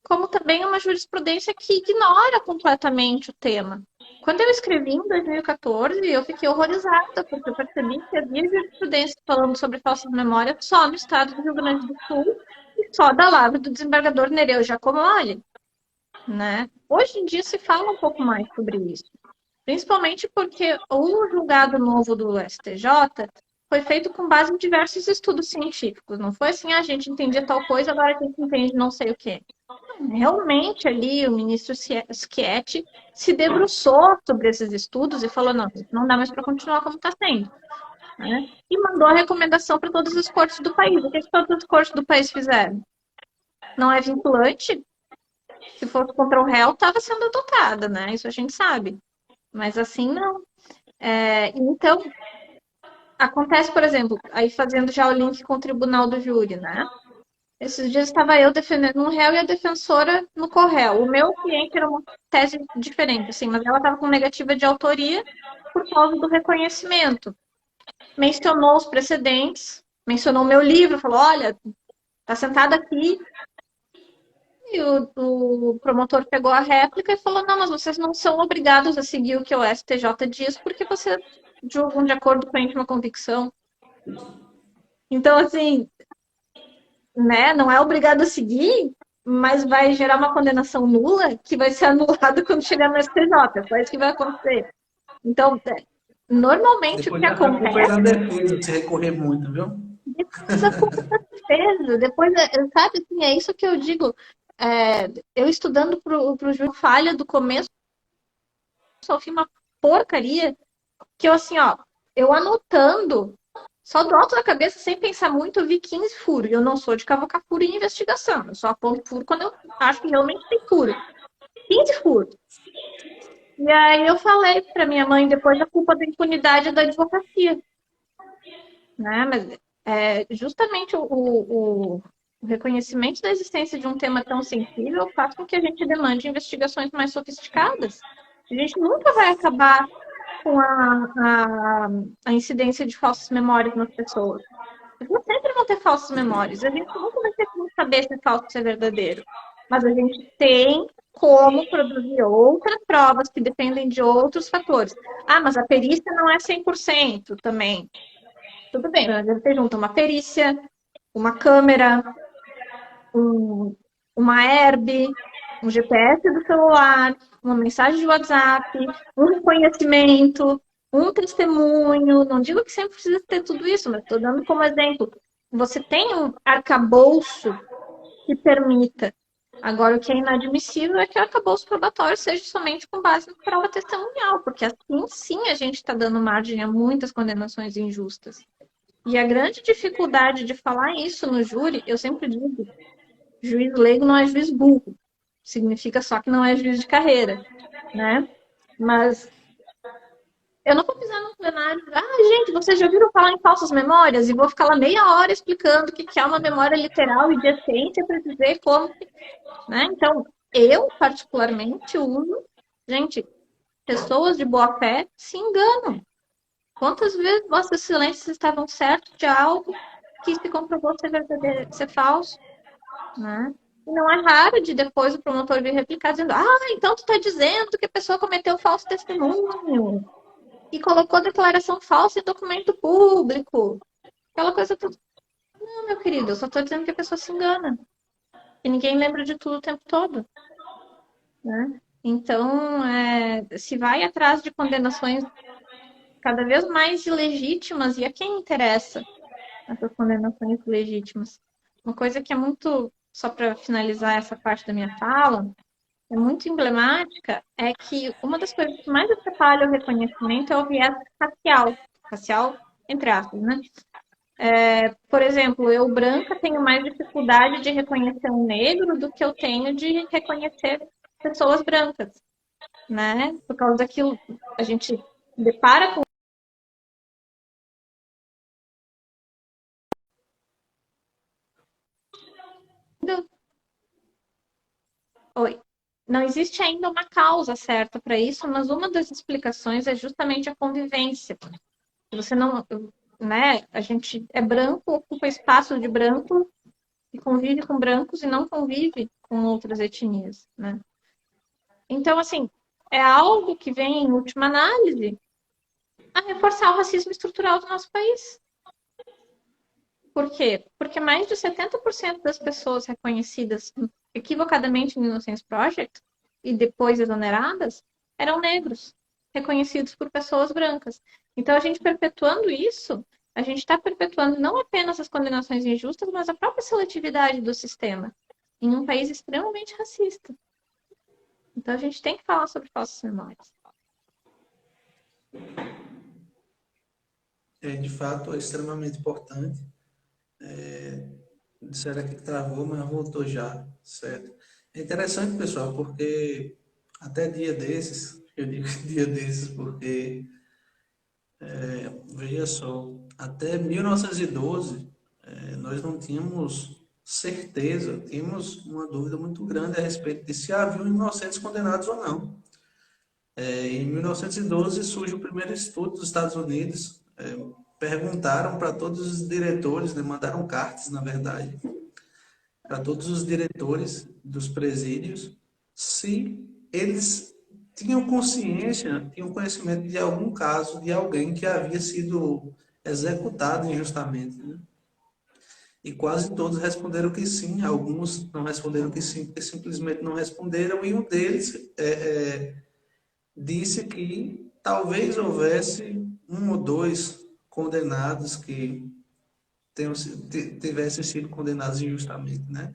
como também uma jurisprudência que ignora completamente o tema. Quando eu escrevi em 2014, eu fiquei horrorizada, porque eu percebi que havia jurisprudência falando sobre falsas memórias só no estado do Rio Grande do Sul e só da lavra do desembargador Nereu Giacomelli, né? Hoje em dia se fala um pouco mais sobre isso, principalmente porque o julgado novo do STJ foi feito com base em diversos estudos científicos. Não foi assim, a gente entendia tal coisa, agora a gente entende não sei o quê. Realmente ali o ministro Schietti se debruçou sobre esses estudos e falou, não dá mais para continuar como está sendo. Né? E mandou a recomendação para todas as cortes do país. O que todas as cortes do país fizeram? Não é vinculante? Se fosse contra o réu, estava sendo adotada, né? Isso a gente sabe. Mas assim, não. Então, acontece, por exemplo, aí fazendo já o link com o tribunal do júri, né? Esses dias estava eu defendendo um réu e a defensora no corréu. O meu cliente era uma tese diferente, assim, mas ela estava com negativa de autoria por causa do reconhecimento. Mencionou os precedentes, mencionou o meu livro, falou, olha, tá sentado aqui. E o promotor pegou a réplica e falou, não, mas vocês não são obrigados a seguir o que o STJ diz, porque vocês julgam de acordo com a íntima convicção. Então, assim, né, não é obrigado a seguir, mas vai gerar uma condenação nula que vai ser anulada quando chegar no STJ. Foi isso que vai acontecer. Então, normalmente Depois o que dá para acontece... acompanhar depois, se recorrer muito, viu? Depois a culpa tá defesa. Depois, sabe, assim, é isso que eu digo. Eu estudando pro Júlio Falha do começo ao fim, uma porcaria, que eu, assim, ó, eu anotando, só do alto da cabeça, sem pensar muito, eu vi 15 furos. E eu não sou de cavocar furo em investigação. Eu só aponto furo quando eu acho que realmente tem furo. 15 furos. E aí eu falei pra minha mãe, depois, a culpa da impunidade é da advocacia. Né? Mas justamente o reconhecimento da existência de um tema tão sensível faz com que a gente demande investigações mais sofisticadas. A gente nunca vai acabar com a incidência de falsas memórias nas pessoas. As pessoas sempre vão ter falsas memórias. A gente nunca vai ter como saber se é falso ou se é verdadeiro. Mas a gente tem como produzir outras provas que dependem de outros fatores. Ah, mas a perícia não é 100% também. Tudo bem, mas você junta uma perícia, uma câmera, uma herb, um GPS do celular, uma mensagem de WhatsApp, um reconhecimento, um testemunho. Não digo que sempre precisa ter tudo isso, mas estou dando como exemplo. Você tem um arcabouço que permita. Agora, o que é inadmissível é que o arcabouço probatório seja somente com base na prova testemunhal, porque assim sim a gente está dando margem a muitas condenações injustas. E a grande dificuldade de falar isso no júri, eu sempre digo, juiz leigo não é juiz burro. Significa só que não é juiz de carreira, né? Mas Eu não vou pisar no plenário. Ah, gente, vocês já ouviram falar em falsas memórias? E vou ficar lá meia hora explicando o que é uma memória literal e de essência para dizer como, né? Então, eu particularmente uso, gente, pessoas de boa fé se enganam. Quantas vezes Vossas Excelências estavam certos de algo que se comprovou ser verdadeiro, ser falso, né? E não é raro de depois o promotor vir replicar dizendo: ah, então tu está dizendo que a pessoa cometeu falso testemunho e colocou declaração falsa em documento público. Aquela coisa toda. Não, meu querido, eu só estou dizendo que a pessoa se engana. E ninguém lembra de tudo o tempo todo, né? Então, se vai atrás de condenações cada vez mais ilegítimas, e a quem interessa essas condenações legítimas? Uma coisa que é muito, só para finalizar essa parte da minha fala, é muito emblemática, é que uma das coisas que mais atrapalha o reconhecimento é o viés racial. Racial, entre aspas, né? Por exemplo, eu branca tenho mais dificuldade de reconhecer um negro do que eu tenho de reconhecer pessoas brancas, né? Por causa daquilo, a gente depara com. Oi. Não existe ainda uma causa certa para isso, mas uma das explicações é justamente a convivência. Você não, né? A gente é branco, ocupa espaço de branco e convive com brancos e não convive com outras etnias, né? Então, assim, é algo que vem, em última análise, a reforçar o racismo estrutural do nosso país. Por quê? Porque mais de 70% das pessoas reconhecidas equivocadamente no Innocence Project e depois exoneradas eram negros, reconhecidos por pessoas brancas. Então, a gente perpetuando isso, a gente está perpetuando não apenas as condenações injustas, mas a própria seletividade do sistema em um país extremamente racista. Então, a gente tem que falar sobre falsas memórias. De fato, é extremamente importante. Disseram aqui que travou, mas voltou já, certo? É interessante, pessoal, porque até dia desses, eu digo dia desses porque, veja só, até 1912, nós não tínhamos certeza, tínhamos uma dúvida muito grande a respeito de se haviam inocentes condenados ou não. Em 1912 surge o primeiro estudo dos Estados Unidos. Perguntaram para todos os diretores, né, mandaram cartas, na verdade, para todos os diretores dos presídios, se eles tinham consciência, tinham conhecimento de algum caso de alguém que havia sido executado injustamente, né? E quase todos responderam que sim, alguns não responderam que sim, porque simplesmente não responderam, e um deles disse que talvez houvesse um ou dois condenados que tivessem sido condenados injustamente, né?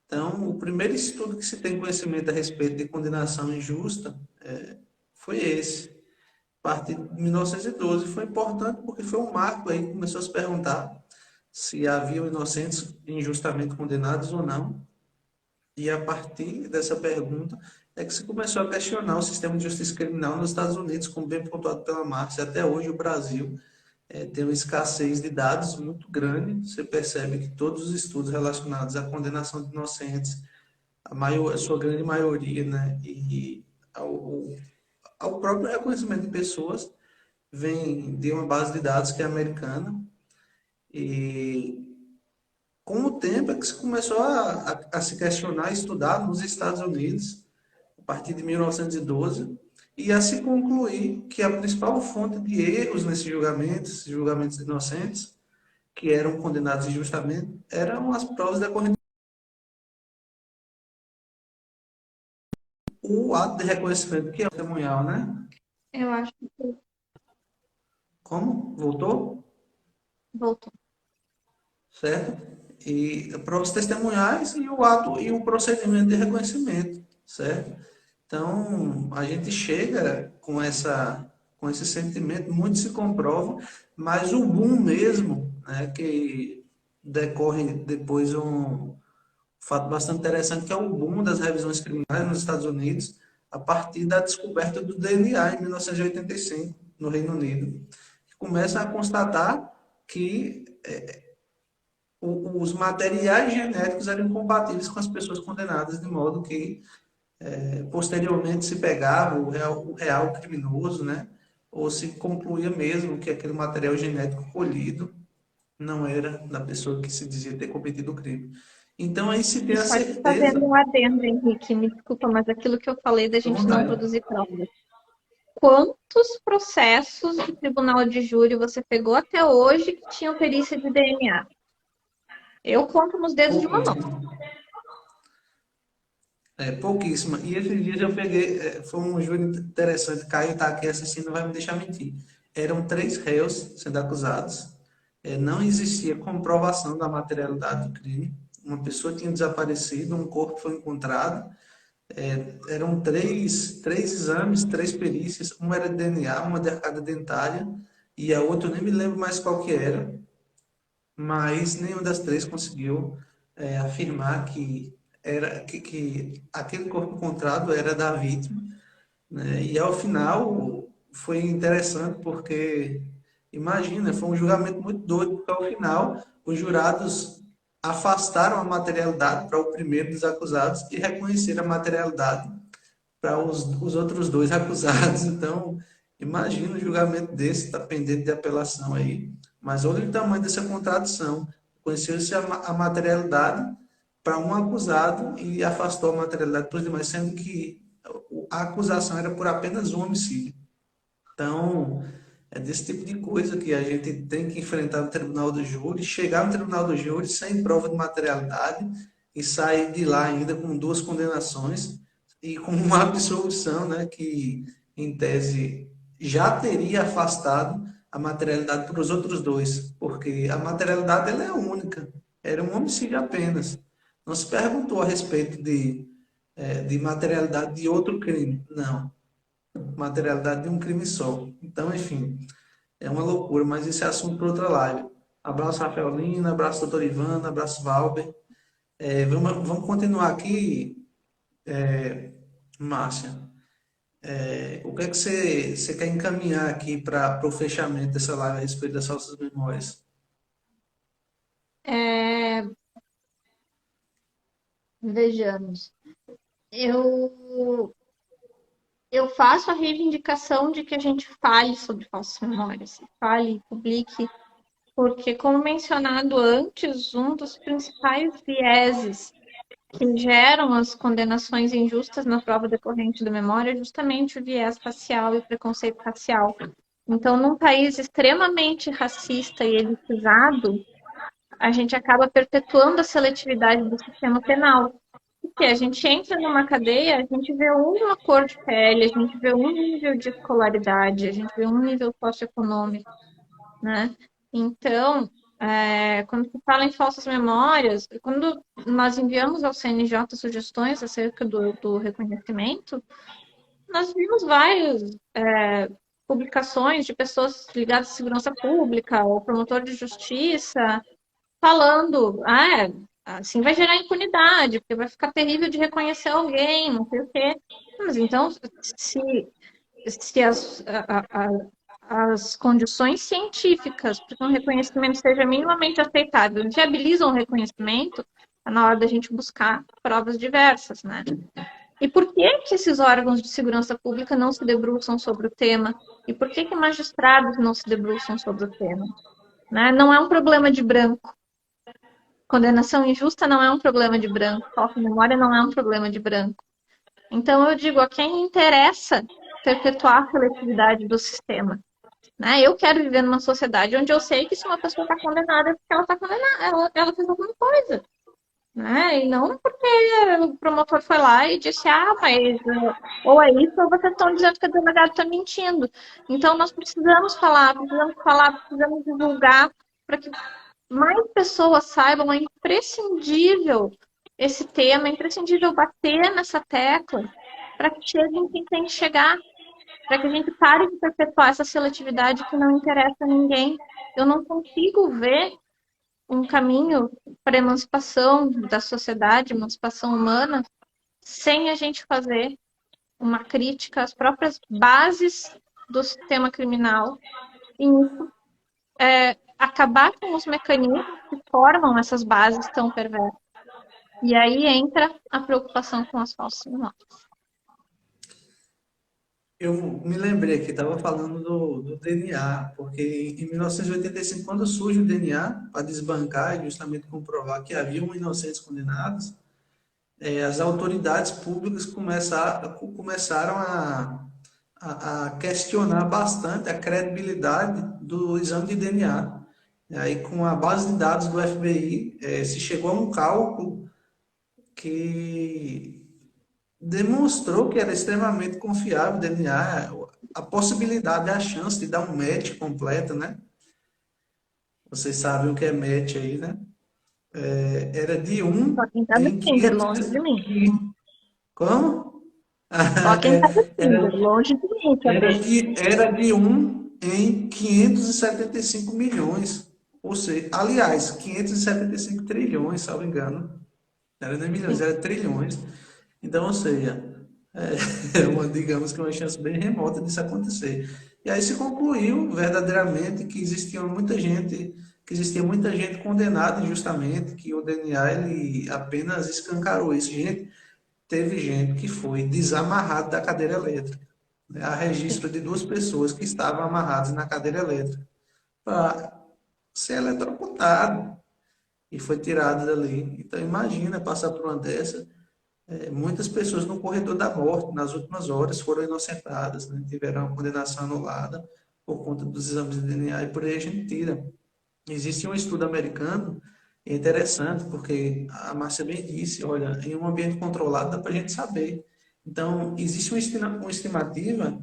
Então, o primeiro estudo que se tem conhecimento a respeito de condenação injusta foi esse. A partir de 1912 foi importante porque foi um marco aí que começou a se perguntar se haviam inocentes injustamente condenados ou não. E a partir dessa pergunta é que se começou a questionar o sistema de justiça criminal nos Estados Unidos, como bem pontuado pela Márcia. Até hoje o Brasil tem uma escassez de dados muito grande. Você percebe que todos os estudos relacionados à condenação de inocentes, a sua grande maioria, né, e ao próprio reconhecimento de pessoas, vem de uma base de dados que é americana. E com o tempo é que se começou a se questionar, estudar nos Estados Unidos, a partir de 1912, e a se concluir que a principal fonte de erros nesses julgamentos inocentes, que eram condenados injustamente, eram as provas decorrentes. O ato de reconhecimento, que é o testemunhal, né? Eu acho que Como? Voltou? voltou. Certo? E provas testemunhais e o ato e o procedimento de reconhecimento, certo? Então, a gente chega com esse sentimento, muito se comprova, mas o boom mesmo, né, que decorre depois um fato bastante interessante, que é o boom das revisões criminais nos Estados Unidos, a partir da descoberta do DNA em 1985. no Reino Unido, que começam a constatar que os materiais genéticos eram incompatíveis com as pessoas condenadas, de modo que posteriormente se pegava o real criminoso, né? Ou se concluía mesmo que aquele material genético colhido não era da pessoa que se dizia ter cometido o crime. Então aí se tem E a só te fazendo certeza, um adendo, Henrique, me desculpa, mas aquilo que eu falei da à gente não vontade. produzir provas. Quantos processos de tribunal de júri você pegou até hoje que tinham perícia de DNA? Eu conto nos dedos de uma mão. Pouquíssimo. Pouquíssima. E esses dias eu peguei, foi um júri interessante, Caio está aqui assistindo, não vai me deixar mentir. Eram 3 réus sendo acusados, não existia comprovação da materialidade do crime, uma pessoa tinha desaparecido, um corpo foi encontrado, eram três exames, 3 perícias, uma era de DNA, uma de arcada dentária, e a outra eu nem me lembro mais qual que era, mas nenhuma das 3 conseguiu afirmar que aquele corpo encontrado era da vítima, né? E ao final foi interessante porque, imagina, foi um julgamento muito doido, porque ao final os jurados afastaram a materialidade para o primeiro dos acusados e reconheceram a materialidade para os outros 2 acusados. Então, imagina um julgamento desse, está pendente de apelação aí. Mas olha o tamanho dessa contradição. Conheceu-se a materialidade para um acusado e afastou a materialidade para os demais, sendo que a acusação era por apenas um homicídio. Então, é desse tipo de coisa que a gente tem que enfrentar no tribunal do júri, chegar no tribunal do júri sem prova de materialidade e sair de lá ainda com 2 condenações e com uma absolução, né, que em tese já teria afastado a materialidade para os outros 2, porque a materialidade ela é única, era um homicídio apenas. Não se perguntou a respeito de materialidade de outro crime, não, materialidade de um crime só. Então, enfim, é uma loucura, mas esse é assunto para outra live. Abraço, Rafael Lina, abraço, doutor Ivana, abraço, Valber. Vamos continuar aqui, Márcia. O que é que você quer encaminhar aqui para o fechamento dessa live a respeito das falsas memórias? É, vejamos. Eu, eu faço a reivindicação de que a gente fale sobre falsas memórias, fale, publique, porque, como mencionado antes, um dos principais vieses que geram as condenações injustas na prova decorrente da memória é justamente o viés racial e o preconceito racial. Então, num país extremamente racista e elitizado, a gente acaba perpetuando a seletividade do sistema penal. Porque a gente entra numa cadeia, a gente vê uma cor de pele, a gente vê um nível de escolaridade, a gente vê um nível socioeconômico, né? Então, quando se fala em falsas memórias, quando nós enviamos ao CNJ sugestões acerca do reconhecimento, nós vimos várias publicações de pessoas ligadas à segurança pública, ou promotor de justiça, falando, assim vai gerar impunidade, porque vai ficar terrível de reconhecer alguém, não sei o quê. Mas então, se, se as condições científicas para que um reconhecimento seja minimamente aceitável viabilizam o reconhecimento, é na hora da gente buscar provas diversas, né? E por que que esses órgãos de segurança pública não se debruçam sobre o tema? E por que que magistrados não se debruçam sobre o tema? Né? Não é um problema de branco. Condenação injusta não é um problema de branco. Falta memória não é um problema de branco. Então, eu digo a quem interessa perpetuar a seletividade do sistema. Né? Eu quero viver numa sociedade onde eu sei que se uma pessoa está condenada é porque ela está condenada, ela fez alguma coisa. Né? E não porque o promotor foi lá e disse, mas ou é isso, ou vocês estão dizendo que o delegado está mentindo. Então, nós precisamos divulgar para que mais pessoas saibam, é imprescindível esse tema, é imprescindível bater nessa tecla para que chegue em quem tem que chegar, para que a gente pare de perpetuar essa seletividade que não interessa a ninguém. Eu não consigo ver um caminho para a emancipação da sociedade, emancipação humana, sem a gente fazer uma crítica às próprias bases do sistema criminal e acabar com os mecanismos que formam essas bases tão perversas. E aí entra a preocupação com as falsas memórias. Eu me lembrei que estava falando do DNA, porque em 1985, quando surge o DNA, para desbancar e justamente comprovar que haviam inocentes condenados, as autoridades públicas começaram a questionar bastante a credibilidade do exame de DNA. E aí, com a base de dados do FBI, se chegou a um cálculo que demonstrou que era extremamente confiável o DNA, a possibilidade, a chance de dar um match completo, né? Vocês sabem o que é match aí, né? Era de Só um quem tá no em Tinder, 500. longe de mim. Como? Só quem tá no Tinder, Era, longe de mim saber. era de um em 575 milhões. Ou seja, aliás, 575 trilhões, salvo engano. Não era nem milhões, Sim. era trilhões. Então, ou seja, digamos que uma chance bem remota disso acontecer. E aí se concluiu verdadeiramente que existia muita gente condenada injustamente, que o DNA ele apenas escancarou isso. Teve gente que foi desamarrado da cadeira elétrica, né? Há registro de duas pessoas que estavam amarradas na cadeira elétrica para ser eletrocutado e foi tirado dali. Então imagina passar por uma dessa. Muitas pessoas no corredor da morte, nas últimas horas, foram inocentadas, né? Tiveram a condenação anulada por conta dos exames de DNA e por aí a gente tira. Existe um estudo americano interessante, porque a Márcia bem disse, olha, em um ambiente controlado dá para a gente saber. Então, existe uma estimativa,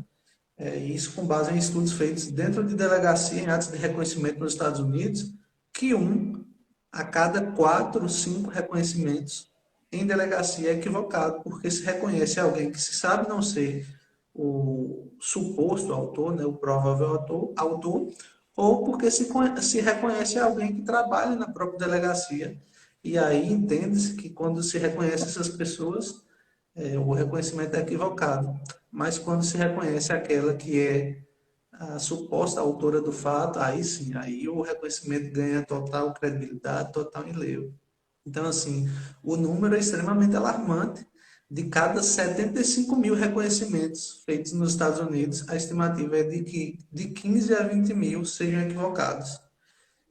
isso com base em estudos feitos dentro de delegacia em atos de reconhecimento nos Estados Unidos, que um a cada 4, 5 reconhecimentos em delegacia é equivocado, porque se reconhece alguém que se sabe não ser o suposto autor, né, o provável autor, ou porque se reconhece alguém que trabalha na própria delegacia. E aí entende-se que quando se reconhece essas pessoas, o reconhecimento é equivocado. Mas quando se reconhece aquela que é a suposta autora do fato, aí sim, aí o reconhecimento ganha total credibilidade, total enlevo. Então, assim, o número é extremamente alarmante. De cada 75 mil reconhecimentos feitos nos Estados Unidos, a estimativa é de que de 15 a 20 mil sejam equivocados.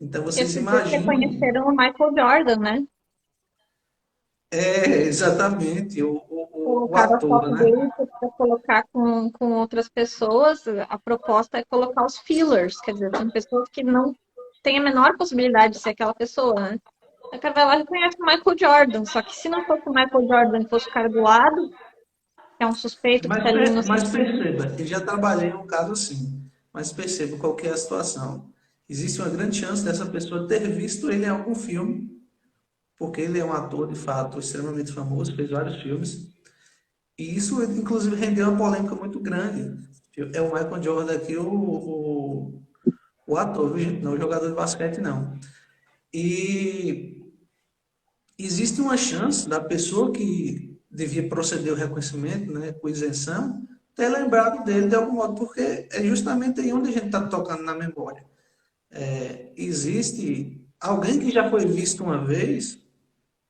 Então, vocês Esses dias imaginam, reconheceram o Michael Jordan, né? exatamente o Colocaram a ator, foto né? dele para colocar com outras pessoas. A proposta é colocar os fillers, quer dizer, tem pessoas que não têm a menor possibilidade de ser aquela pessoa, né? A cara vai lá e reconhece o Michael Jordan, só que se não fosse o Michael Jordan, fosse o cara do lado, que é um suspeito que Mas, está ali mas inocentemente. perceba, eu já trabalhei em um caso assim, mas perceba qual que é a situação. Existe uma grande chance dessa pessoa ter visto ele em algum filme, porque ele é um ator de fato extremamente famoso, fez vários filmes, e isso inclusive rendeu uma polêmica muito grande. É o Michael Jordan aqui, o ator, viu, gente? Não o jogador de basquete, não. E existe uma chance da pessoa que devia proceder ao reconhecimento, né, com isenção, ter lembrado dele de algum modo, porque é justamente aí onde a gente está tocando na memória. Existe alguém que já foi visto uma vez,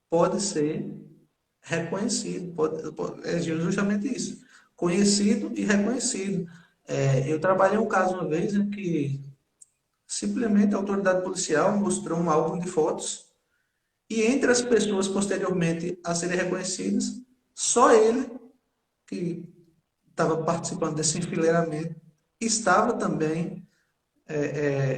pode ser reconhecido, é justamente isso, conhecido e reconhecido. Eu trabalhei um caso uma vez em que simplesmente a autoridade policial mostrou um álbum de fotos e entre as pessoas posteriormente a serem reconhecidas, só ele, que estava participando desse enfileiramento, estava também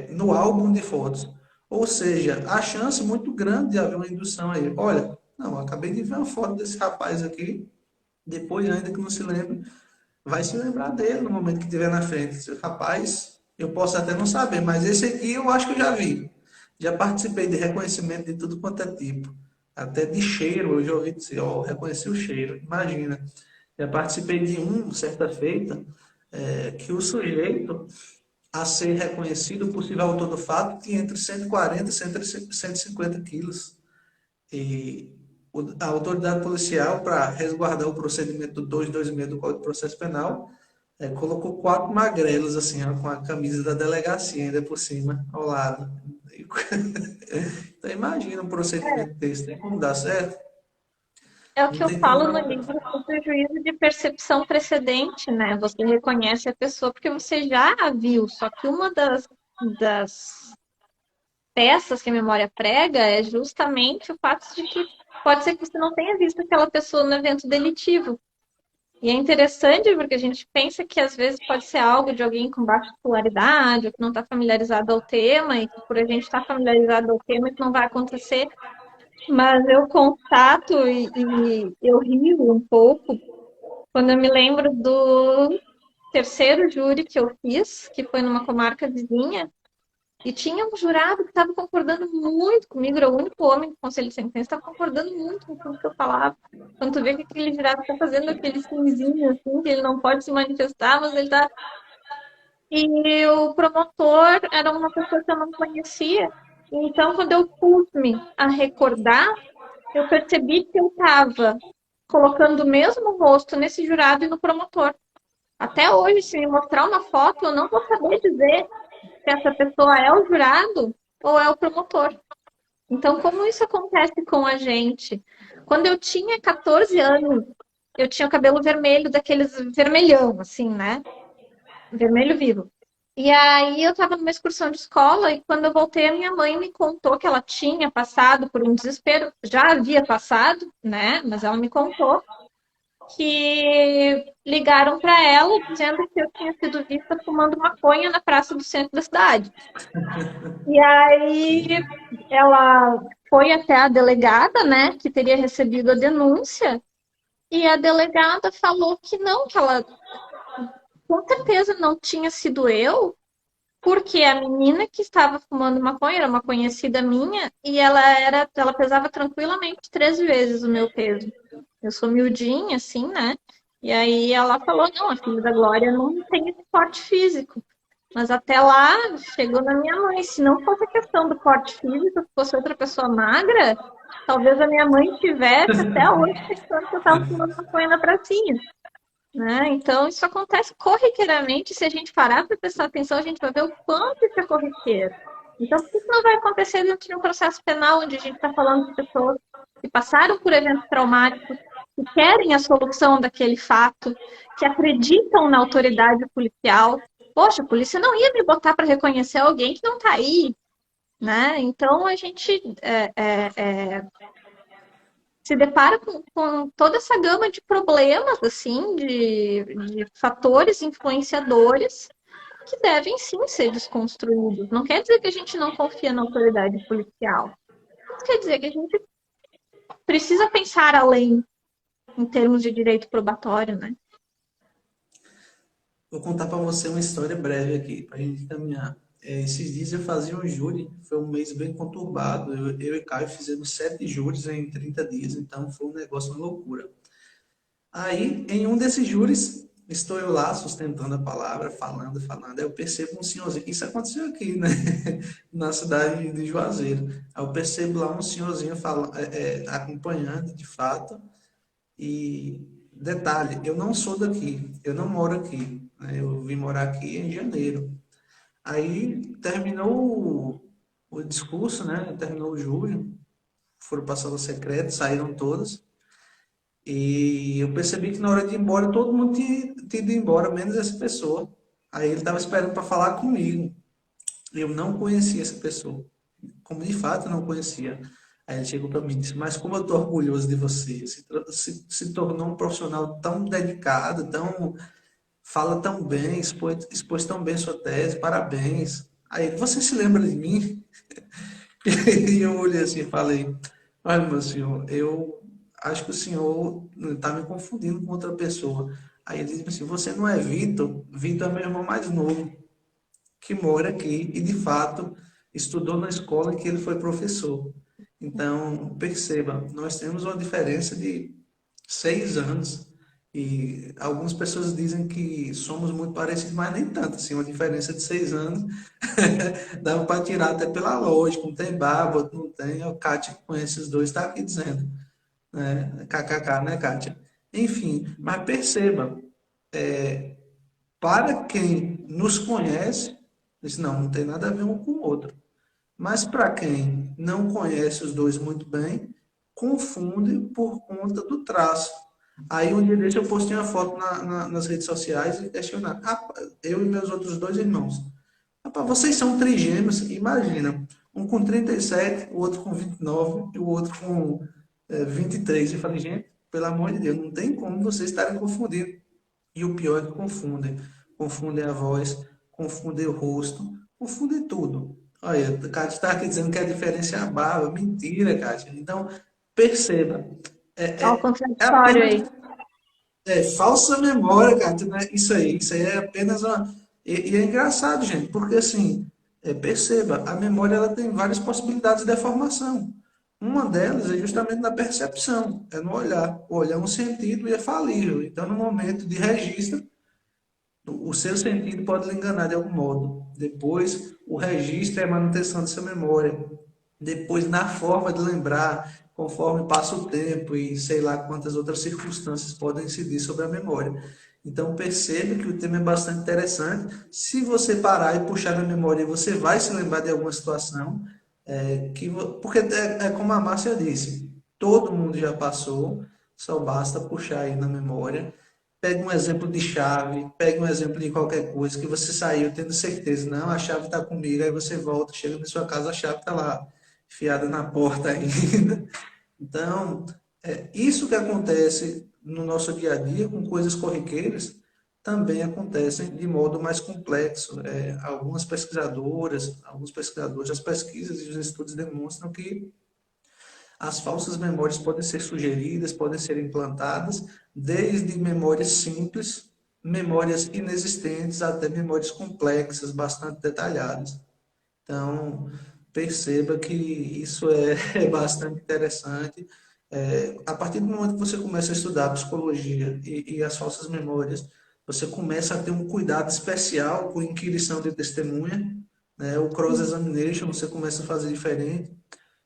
no álbum de fotos. Ou seja, há chance muito grande de haver uma indução aí. Olha, não, acabei de ver uma foto desse rapaz aqui, depois ainda que não se lembre, vai se lembrar dele no momento que estiver na frente. Esse rapaz, eu posso até não saber, mas esse aqui eu acho que eu já vi. Já participei de reconhecimento de tudo quanto é tipo. Até de cheiro, eu já ouvi dizer, ó, reconheci o cheiro. Imagina. Já participei de certa feita, que o sujeito a ser reconhecido, o possível autor do fato, tinha entre 140 e 150 quilos. E a autoridade policial, para resguardar o procedimento do 226 do Código de Processo Penal, Colocou quatro magrelos, assim, ó, com a camisa da delegacia ainda por cima, ao lado. Então imagina um procedimento desse, tem como dar certo? É o Não que eu tem como falo no dar. livro sobre o juízo de percepção precedente, né? Você reconhece a pessoa porque você já a viu, só que uma das peças que a memória prega é justamente o fato de que pode ser que você não tenha visto aquela pessoa no evento delitivo. E é interessante porque a gente pensa que às vezes pode ser algo de alguém com baixa escolaridade, ou que não está familiarizado ao tema, e que por a gente estar familiarizado ao tema, isso não vai acontecer. Mas eu constato e eu rio um pouco quando eu me lembro do terceiro júri que eu fiz, que foi numa comarca vizinha, e tinha um jurado que estava concordando muito comigo, era o único homem do conselho de sentença, estava concordando muito com tudo que eu falava. Quando tu vê que aquele jurado está fazendo aquele finzinho, assim, que ele não pode se manifestar, mas ele está. E o promotor era uma pessoa que eu não conhecia. Então, quando eu pus-me a recordar, eu percebi que eu estava colocando o mesmo rosto nesse jurado e no promotor. Até hoje, se me mostrar uma foto, eu não vou saber dizer se essa pessoa é o jurado ou é o promotor. Então, como isso acontece com a gente? Quando eu tinha 14 anos, eu tinha o cabelo vermelho, daqueles vermelhão, assim, né? Vermelho vivo. E aí eu estava numa excursão de escola e quando eu voltei, a minha mãe me contou que ela tinha passado por um desespero, já havia passado, né? Mas ela me contou que ligaram para ela dizendo que eu tinha sido vista fumando maconha na praça do centro da cidade. E aí ela foi até a delegada, né, que teria recebido a denúncia, e a delegada falou que não, que ela com certeza não tinha sido eu, porque a menina que estava fumando maconha era uma conhecida minha e ela pesava tranquilamente 13 vezes o meu peso. Eu sou miudinha, assim, né? E aí ela falou, não, a filha da Glória não tem esse porte físico. Mas até lá chegou na minha mãe. Se não fosse a questão do porte físico, se fosse outra pessoa magra, talvez a minha mãe tivesse até hoje pensando que eu estava fumando maconha na pracinha. Né? Então, isso acontece corriqueiramente. Se a gente parar para prestar atenção, a gente vai ver o quanto isso é corriqueiro. Então, por que isso não vai acontecer dentro de um processo penal, onde a gente está falando de pessoas que passaram por eventos traumáticos, que querem a solução daquele fato, que acreditam na autoridade policial? Poxa, a polícia não ia me botar para reconhecer alguém que não está aí. Né? Então, a gente se depara com toda essa gama de problemas, assim, de fatores influenciadores que devem sim ser desconstruídos. Não quer dizer que a gente não confia na autoridade policial. Mas quer dizer que a gente precisa pensar além em termos de direito probatório, né? Vou contar para você uma história breve aqui, para a gente caminhar. Esses dias eu fazia um júri, foi um mês bem conturbado. Eu e Caio fizemos 7 júris em 30 dias, então foi um negócio, uma loucura. Aí, em um desses júris, estou eu lá sustentando a palavra, falando, falando. Aí eu percebo um senhorzinho, isso aconteceu aqui, né? Na cidade de Juazeiro. Aí eu percebo lá um senhorzinho acompanhando, de fato. E detalhe, eu não sou daqui, eu não moro aqui, né? Eu vim morar aqui em janeiro. Aí terminou o discurso, né? Terminou o júri, foram passar o secreto, saíram todos. E eu percebi que na hora de ir embora, todo mundo tinha ido embora, menos essa pessoa. Aí ele estava esperando para falar comigo. Eu não conhecia essa pessoa. Como de fato eu não conhecia. Aí ele chegou para mim e disse: Mas como eu estou orgulhoso de você. Se tornou um profissional tão dedicado, fala tão bem, expôs tão bem sua tese, parabéns. Aí, você se lembra de mim? E eu olhei assim e falei: Olha, meu senhor, eu acho que o senhor está me confundindo com outra pessoa. Aí ele disse assim: Você não é Vitor? Vitor é meu irmão mais novo, que mora aqui e de fato estudou na escola em que ele foi professor. Então, perceba, nós temos uma diferença de 6 anos e algumas pessoas dizem que somos muito parecidos, mas nem tanto, assim, uma diferença de 6 anos dá para tirar até pela lógica, um tem barba, outro não tem, o Kátia que conhece os dois está aqui dizendo, né? KKK, né, Kátia? Enfim, mas perceba, Para quem nos conhece, diz, não, não tem nada a ver um com o outro. Mas para quem não conhece os dois muito bem, confunde por conta do traço. Aí um dia desse eu postei uma foto nas redes sociais e questionar. Eu e meus outros dois irmãos. Rapaz, vocês são trigêmeos, imagina. Um com 37, o outro com 29 e o outro com 23. Eu falei, gente, pelo amor de Deus, não tem como vocês estarem confundindo. E o pior é que confundem. Confundem a voz, confundem o rosto, confundem tudo. Olha, o Cátia está aqui dizendo que a diferença é a barba. Mentira, Cátia. Então, perceba. É, Olha o é contraditório apenas aí. falsa memória, Cátia, né? Isso aí é apenas uma. E é engraçado, gente, porque assim, perceba, a memória ela tem várias possibilidades de deformação. Uma delas é justamente na percepção, é no olhar. O olhar é um sentido e é falível. Então, no momento de registro, o seu sentido pode lhe enganar de algum modo. Depois, o registro é a manutenção dessa memória. Depois, na forma de lembrar, conforme passa o tempo e sei lá quantas outras circunstâncias podem incidir sobre a memória. Então, perceba que o tema é bastante interessante. Se você parar e puxar na memória, você vai se lembrar de alguma situação. Porque é como a Márcia disse, todo mundo já passou, só basta puxar aí na memória. Pega um exemplo de chave, pega um exemplo de qualquer coisa que você saiu tendo certeza, não, a chave está comigo, aí você volta, chega na sua casa, a chave está lá, enfiada na porta ainda. Então, isso que acontece no nosso dia a dia com coisas corriqueiras, também acontecem de modo mais complexo. Alguns pesquisadores, as pesquisas e os estudos demonstram que as falsas memórias podem ser sugeridas, podem ser implantadas, desde memórias simples, memórias inexistentes, até memórias complexas, bastante detalhadas. Então, perceba que isso é bastante interessante. A partir do momento que você começa a estudar a psicologia e as falsas memórias, você começa a ter um cuidado especial com inquirição de testemunha, né? O cross-examination você começa a fazer diferente.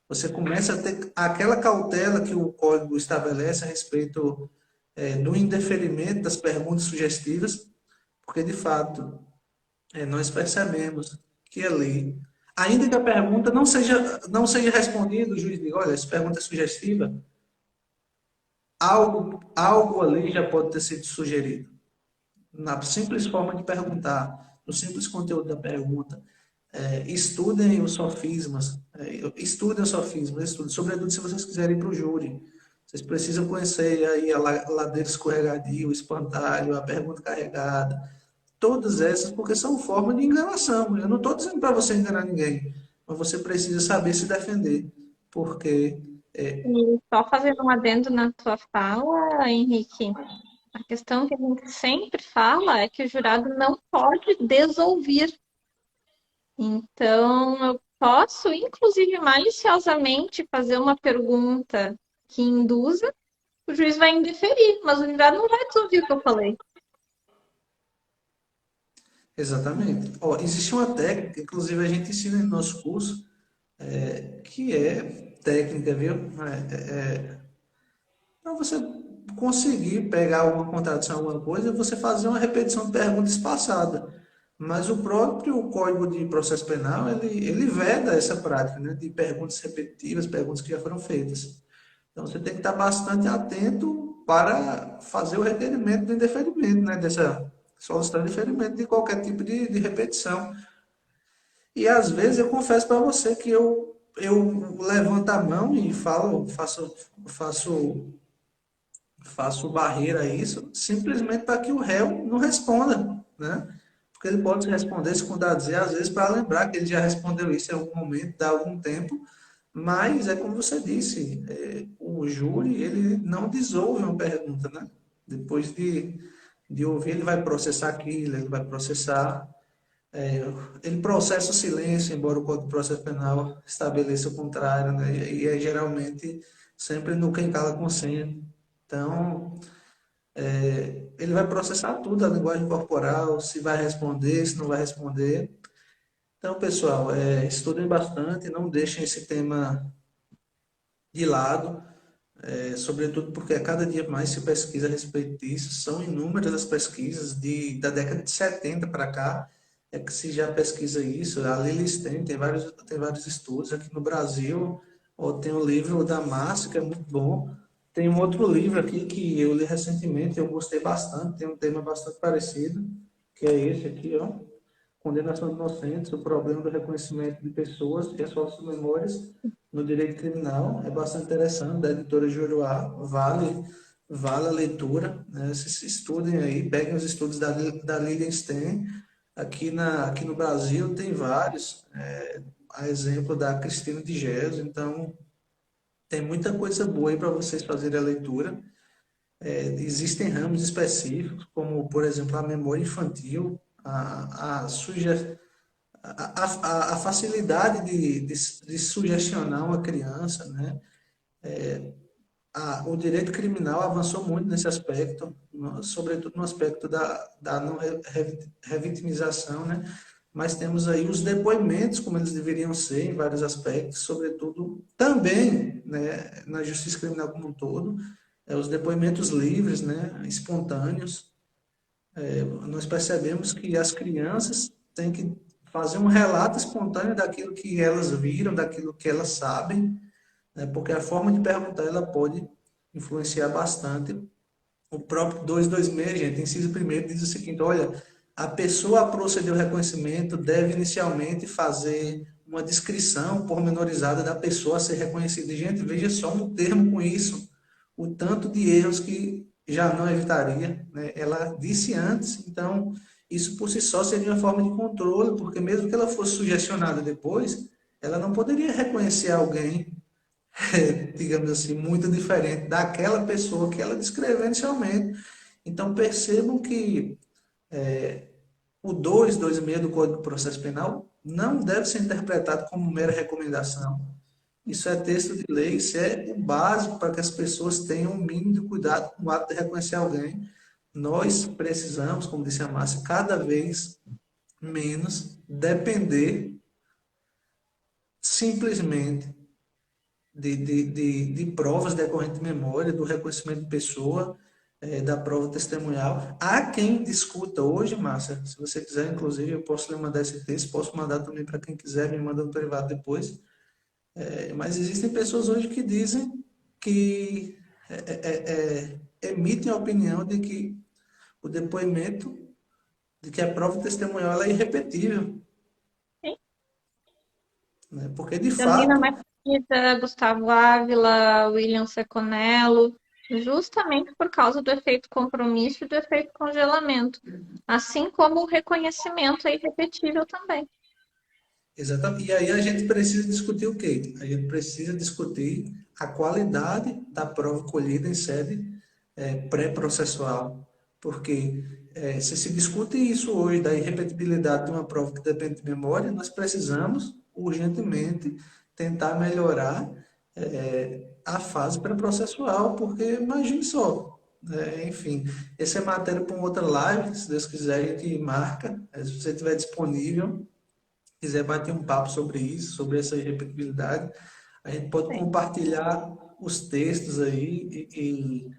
Você começa a ter aquela cautela que o código estabelece a respeito do indeferimento das perguntas sugestivas, porque de fato nós percebemos que ali, ainda que a pergunta não seja respondida, o juiz diga, olha, essa pergunta é sugestiva, algo ali já pode ter sido sugerido. Na simples forma de perguntar, no simples conteúdo da pergunta, estudem os sofismas, estudem, sobretudo se vocês quiserem ir para o júri. Vocês precisam conhecer aí a ladeira escorregadia, o espantalho, a pergunta carregada, todas essas, porque são formas de enganação. Eu não estou dizendo para você enganar ninguém, mas você precisa saber se defender, porque E só fazendo um adendo na tua fala, Henrique, a questão que a gente sempre fala é que o jurado não pode desouvir. Então, eu posso, inclusive, maliciosamente fazer uma pergunta que induza, o juiz vai indeferir, mas o jurado não vai desouvir o que eu falei. exatamente. Ó, existe uma técnica, inclusive a gente ensina no nosso curso, que é técnica, viu? Para você conseguir pegar alguma contradição, alguma coisa, você fazer uma repetição de pergunta espaçada. Mas o próprio Código de Processo Penal, ele veda essa prática, né, de perguntas repetitivas, perguntas que já foram feitas. Então, você tem que estar bastante atento para fazer o requerimento do indeferimento, né, dessa solução de indeferimento de qualquer tipo de repetição. E às vezes eu confesso para você que eu levanto a mão e falo, faço barreira a isso, simplesmente para que o réu não responda, né? Porque ele pode responder, se contradizer, às vezes para lembrar que ele já respondeu isso em algum momento, dá algum tempo, mas é como você disse, o júri, ele não dissolve uma pergunta, né? Depois de ouvir, ele vai processar aquilo, ele vai processar, é, ele processa o silêncio, embora o Código de Processo Penal estabeleça o contrário, né? E é geralmente sempre no quem cala consente. Então, ele vai processar tudo, a linguagem corporal, se vai responder, se não vai responder. Então, pessoal, estudem bastante, não deixem esse tema de lado. sobretudo porque a cada dia mais se pesquisa a respeito disso. São inúmeras as pesquisas da década de 70 para cá, é que se já pesquisa isso. A Lili Stein tem vários estudos aqui no Brasil. Ou tem o livro da Márcia, que é muito bom. Tem um outro livro aqui que eu li recentemente, eu gostei bastante, tem um tema bastante parecido, que é esse aqui, ó. Condenação de Inocentes, o problema do reconhecimento de pessoas e as falsas memórias no direito criminal. É bastante interessante, da editora Juruá, vale a leitura, né? Se estudem aí, peguem os estudos da Lilian Stein. Aqui no Brasil tem vários, a exemplo da Cristina de Jesus, então tem muita coisa boa aí para vocês fazerem a leitura. Existem ramos específicos, como, por exemplo, a memória infantil, a, a, suge- a facilidade de sugestionar uma criança, né? O direito criminal avançou muito nesse aspecto, sobretudo no aspecto da não revitimização, né? Mas temos aí os depoimentos, como eles deveriam ser em vários aspectos, sobretudo também, né, na justiça criminal como um todo, os depoimentos livres, né, espontâneos. Nós percebemos que as crianças têm que fazer um relato espontâneo daquilo que elas viram, daquilo que elas sabem, né, porque a forma de perguntar ela pode influenciar bastante. O próprio 226, gente, inciso primeiro, diz o seguinte: olha, a pessoa a proceder ao reconhecimento deve inicialmente fazer uma descrição pormenorizada da pessoa a ser reconhecida. Gente, veja só um termo com isso, o tanto de erros que já não evitaria, né? Ela disse antes, então isso por si só seria uma forma de controle, porque mesmo que ela fosse sugestionada depois, ela não poderia reconhecer alguém, digamos assim, muito diferente daquela pessoa que ela descreveu inicialmente. Então percebam que o 226 do Código de Processo Penal não deve ser interpretado como mera recomendação. Isso é texto de lei, isso é o básico para que as pessoas tenham o mínimo de cuidado com o ato de reconhecer alguém. Nós precisamos, como disse a Márcia, cada vez menos depender simplesmente de provas decorrentes de memória, do reconhecimento de pessoa, da prova testemunhal. Há quem discuta hoje, Márcia, se você quiser, inclusive, eu posso lhe mandar esse texto, posso mandar também para quem quiser, me manda no privado depois. Mas existem pessoas hoje que dizem que emitem a opinião de que o depoimento, de que a prova testemunhal ela é irrepetível, né? Porque, de Janina fato, Marquita, Gustavo Ávila, William Seconello, justamente por causa do efeito compromisso e do efeito congelamento, assim como o reconhecimento é irrepetível também. exatamente. E aí a gente precisa discutir o quê? A gente precisa discutir a qualidade da prova colhida em sede pré-processual. Porque se discute isso hoje, da irrepetibilidade de uma prova que depende de memória, nós precisamos urgentemente tentar melhorar a fase pré-processual, porque imagine só, enfim, essa é matéria para uma outra live, se Deus quiser a gente marca, se você estiver disponível, quiser bater um papo sobre isso, sobre essa irrepetibilidade, a gente pode Sim. compartilhar os textos aí e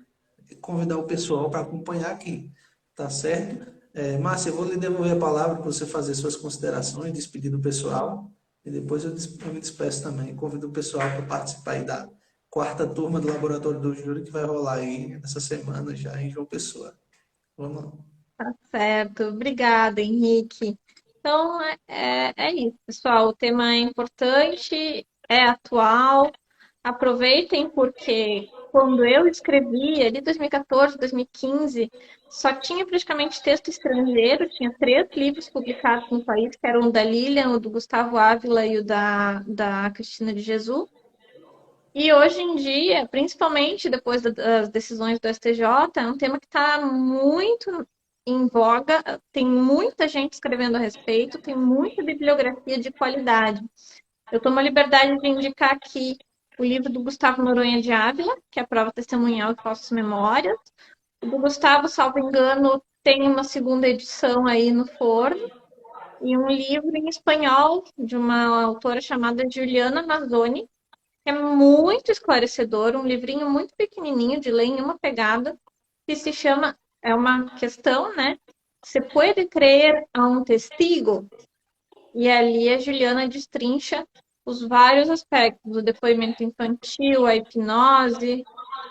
convidar o pessoal para acompanhar aqui, tá certo? Márcia, eu vou lhe devolver a palavra para você fazer suas considerações, despedir do pessoal, e depois eu me despeço também. Convido o pessoal para participar aí da quarta turma do Laboratório do Júri, que vai rolar aí essa semana já em João Pessoa. Vamos lá. Tá certo. Obrigada, Henrique. Então, é isso, pessoal. O tema é importante, é atual. Aproveitem, porque quando eu escrevi, ali 2014, 2015, só tinha praticamente texto estrangeiro, tinha 3 livros publicados no país, que eram o da Lilian, o do Gustavo Ávila e o da Cristina de Jesus. E hoje em dia, principalmente depois das decisões do STJ, é um tema que está muito em voga, tem muita gente escrevendo a respeito, tem muita bibliografia de qualidade. Eu tomo a liberdade de indicar aqui o livro do Gustavo Noronha de Ávila, que é a prova testemunhal de falsas memórias. O do Gustavo, salvo engano, tem uma segunda edição aí no forno. E um livro em espanhol de uma autora chamada Juliana Mazzoni, É muito esclarecedor, um livrinho muito pequenininho de ler em uma pegada, que se chama, é uma questão, né? Se pode crer a um testigo? E ali a Juliana destrincha os vários aspectos, o depoimento infantil, a hipnose,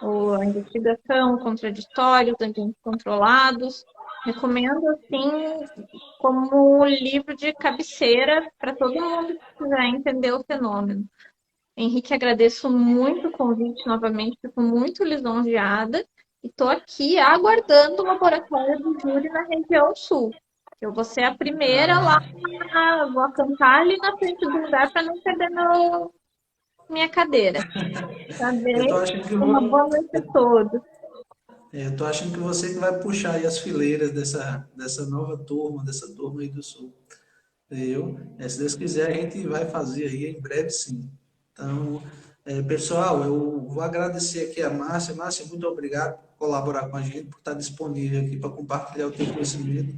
a investigação, contraditórios, ambientes controlados. Recomendo, assim, como um livro de cabeceira para todo mundo que quiser entender o fenômeno. Henrique, agradeço muito o convite novamente, fico muito lisonjeada e estou aqui aguardando o laboratório do júri na região sul. Eu vou ser a primeira lá, Ah, vou acampar ali na frente do lugar para não perder minha cadeira. Tá eu tô bem? achando que Uma boa noite a todos. eu tô achando que você que vai puxar aí as fileiras dessa nova turma, dessa turma aí do Sul. Se Deus quiser, a gente vai fazer aí em breve, sim. Então, pessoal, eu vou agradecer aqui a Márcia. Márcia, muito obrigado por colaborar com a gente, por estar disponível aqui para compartilhar o teu conhecimento.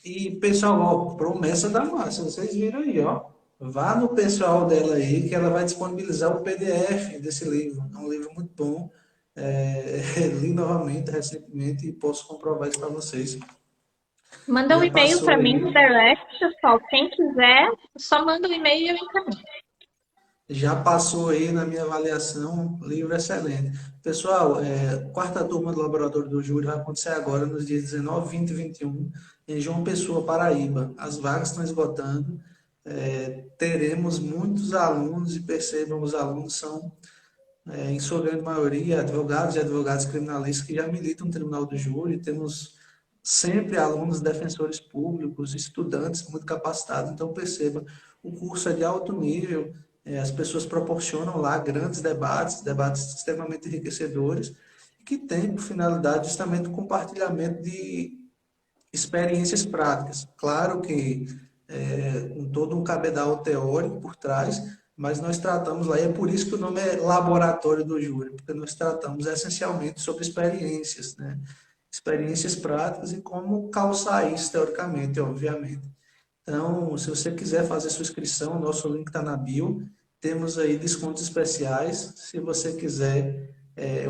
E, pessoal, ó, promessa da Márcia, vocês viram aí, ó. Vá no pessoal dela aí, que ela vai disponibilizar o PDF desse livro. É um livro muito bom. Li novamente recentemente e posso comprovar isso para vocês. Manda um Já e-mail passou para mim aí. no direct, pessoal. Quem quiser, só manda um e-mail e eu encaminho. Já passou aí na minha avaliação, livro excelente. Pessoal, quarta turma do Laboratório do Júri vai acontecer agora nos dias 19, 20 e 21, em João Pessoa, Paraíba. As vagas estão esgotando. Teremos muitos alunos e percebam, os alunos são, em sua grande maioria, advogados e advogadas criminalistas que já militam no Tribunal do Júri. Temos sempre alunos, defensores públicos, estudantes muito capacitados. Então, perceba, o curso é de alto nível, as pessoas proporcionam lá grandes debates, debates extremamente enriquecedores, que têm por finalidade justamente o compartilhamento de experiências práticas. Claro que com todo um cabedal teórico por trás, mas nós tratamos lá, e é por isso que o nome é Laboratório do Júri, porque nós tratamos essencialmente sobre experiências, né? Experiências práticas e como calçar isso teoricamente, obviamente. Então, se você quiser fazer sua inscrição, o nosso link está na bio. Temos aí descontos especiais. Se você quiser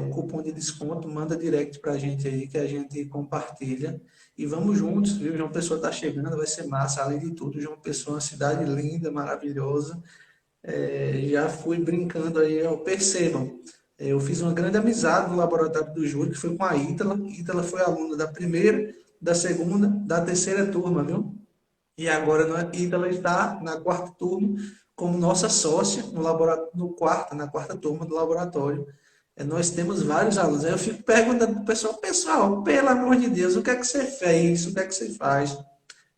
um cupom de desconto, manda direct para a gente aí que a gente compartilha. E vamos juntos, viu? João Pessoa está chegando, vai ser massa. Além de tudo, João Pessoa é uma cidade linda, maravilhosa. Já fui brincando aí, ó, percebam. Eu fiz uma grande amizade no laboratório do Júlio, que foi com a Ítala. Ítala foi aluna da primeira, da segunda, da terceira turma, viu? E agora Ítala está na quarta turma como nossa sócia no laboratório, na quarta turma do laboratório. Nós temos vários alunos. Aí eu fico perguntando para o pessoal, pessoal, pelo amor de Deus, o que é que você fez? O que é que você faz?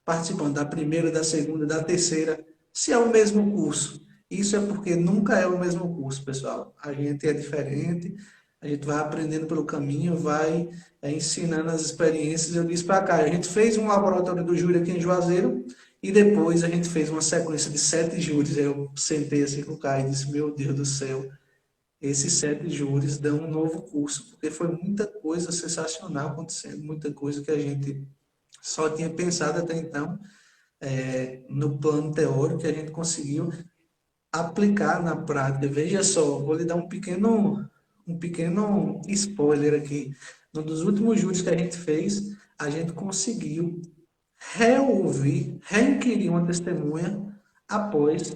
Participando da primeira, da segunda, da terceira, se é o mesmo curso. Isso é porque nunca é o mesmo curso, pessoal. A gente é diferente, a gente vai aprendendo pelo caminho, vai ensinando as experiências. Eu disse para cá, a gente fez um laboratório do júri aqui em Juazeiro e depois a gente fez uma sequência de 7 júris. Eu sentei assim com o Caio e disse, meu Deus do céu, esses 7 júris dão um novo curso, porque foi muita coisa sensacional acontecendo, muita coisa que a gente só tinha pensado até então no plano teórico que a gente conseguiu aplicar na prática. Veja só, vou lhe dar um pequeno spoiler aqui. Um dos últimos júris que a gente fez, a gente conseguiu reouvir, reinquirir uma testemunha após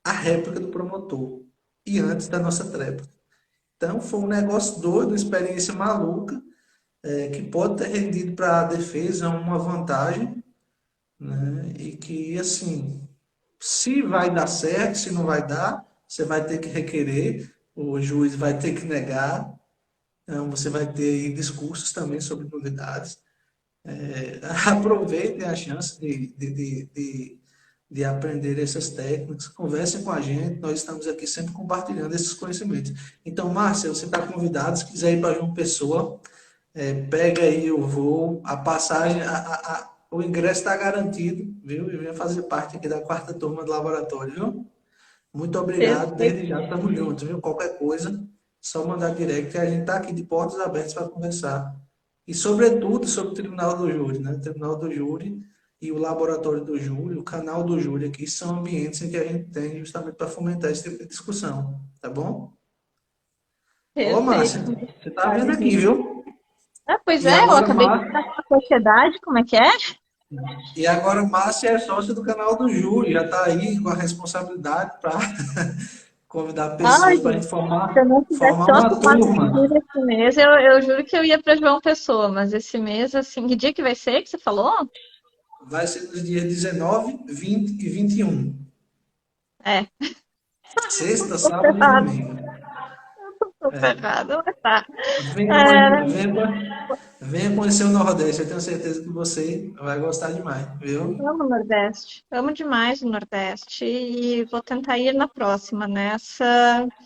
a réplica do promotor e antes da nossa tréplica. Então, foi um negócio doido, uma experiência maluca, que pode ter rendido para a defesa uma vantagem, né? E que, assim, se vai dar certo, se não vai dar, você vai ter que requerer, o juiz vai ter que negar, então você vai ter aí discursos também sobre nulidades. Aproveitem a chance de aprender essas técnicas, conversem com a gente, nós estamos aqui sempre compartilhando esses conhecimentos. Então, Márcia, você está convidado, se quiser ir para João Pessoa, pega aí o voo, a passagem, o ingresso está garantido, viu? E venha fazer parte aqui da quarta turma do laboratório, viu? Muito obrigado, desde Perfeito. já estamos juntos, viu? Qualquer coisa, só mandar direct, que a gente está aqui de portas abertas para conversar. E, sobretudo, sobre o Tribunal do Júri, né? O Tribunal do Júri e o laboratório do Júlio, o canal do Júlio aqui, são ambientes em que a gente tem justamente para fomentar esse tipo de discussão, tá bom? Ô, Perfeito. Márcia, você tá vendo aqui, viu? Ah, pois E é, eu agora, acabei de entrar na sociedade, como é que é? Márcia é sócia do canal do Júlio, já está aí com a responsabilidade para convidar Ai, pessoas para a gente gente, se eu não tivesse formar tanto uma mais turma. dinheiro esse mês, eu juro que eu ia para João Pessoa, mas esse mês, assim, que dia que vai ser que você falou? Vai ser nos dias 19, 20 e 21. É, Sexta, tô sábado e ferrada, domingo. tô ferrada, mas tá. Venha, É, venha conhecer o Nordeste, eu tenho certeza que você vai gostar demais, viu? amo o Nordeste, amo demais o Nordeste e vou tentar ir na próxima. Nessa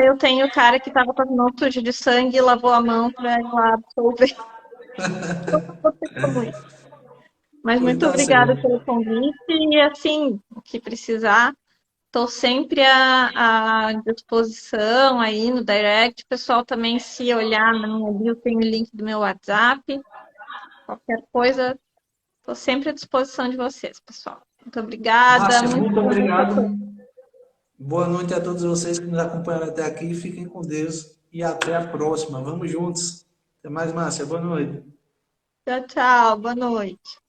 eu tenho o cara que estava com as mãos sujas de sangue e lavou a mão para ir lá absolver. Vou ter como ir. Mas Pois muito tá obrigada certo. pelo convite e assim, o que precisar, estou sempre à disposição aí no direct. O pessoal também, se olhar na minha bio, tem o link do meu WhatsApp. Qualquer coisa, estou sempre à disposição de vocês, pessoal. Muito obrigada, Márcia, muito muito boa noite a obrigado. todos. Boa noite a todos vocês que nos acompanharam até aqui. Fiquem com Deus e até a próxima. Vamos juntos. Até mais, Márcia. Boa noite. Tchau, tchau, boa noite.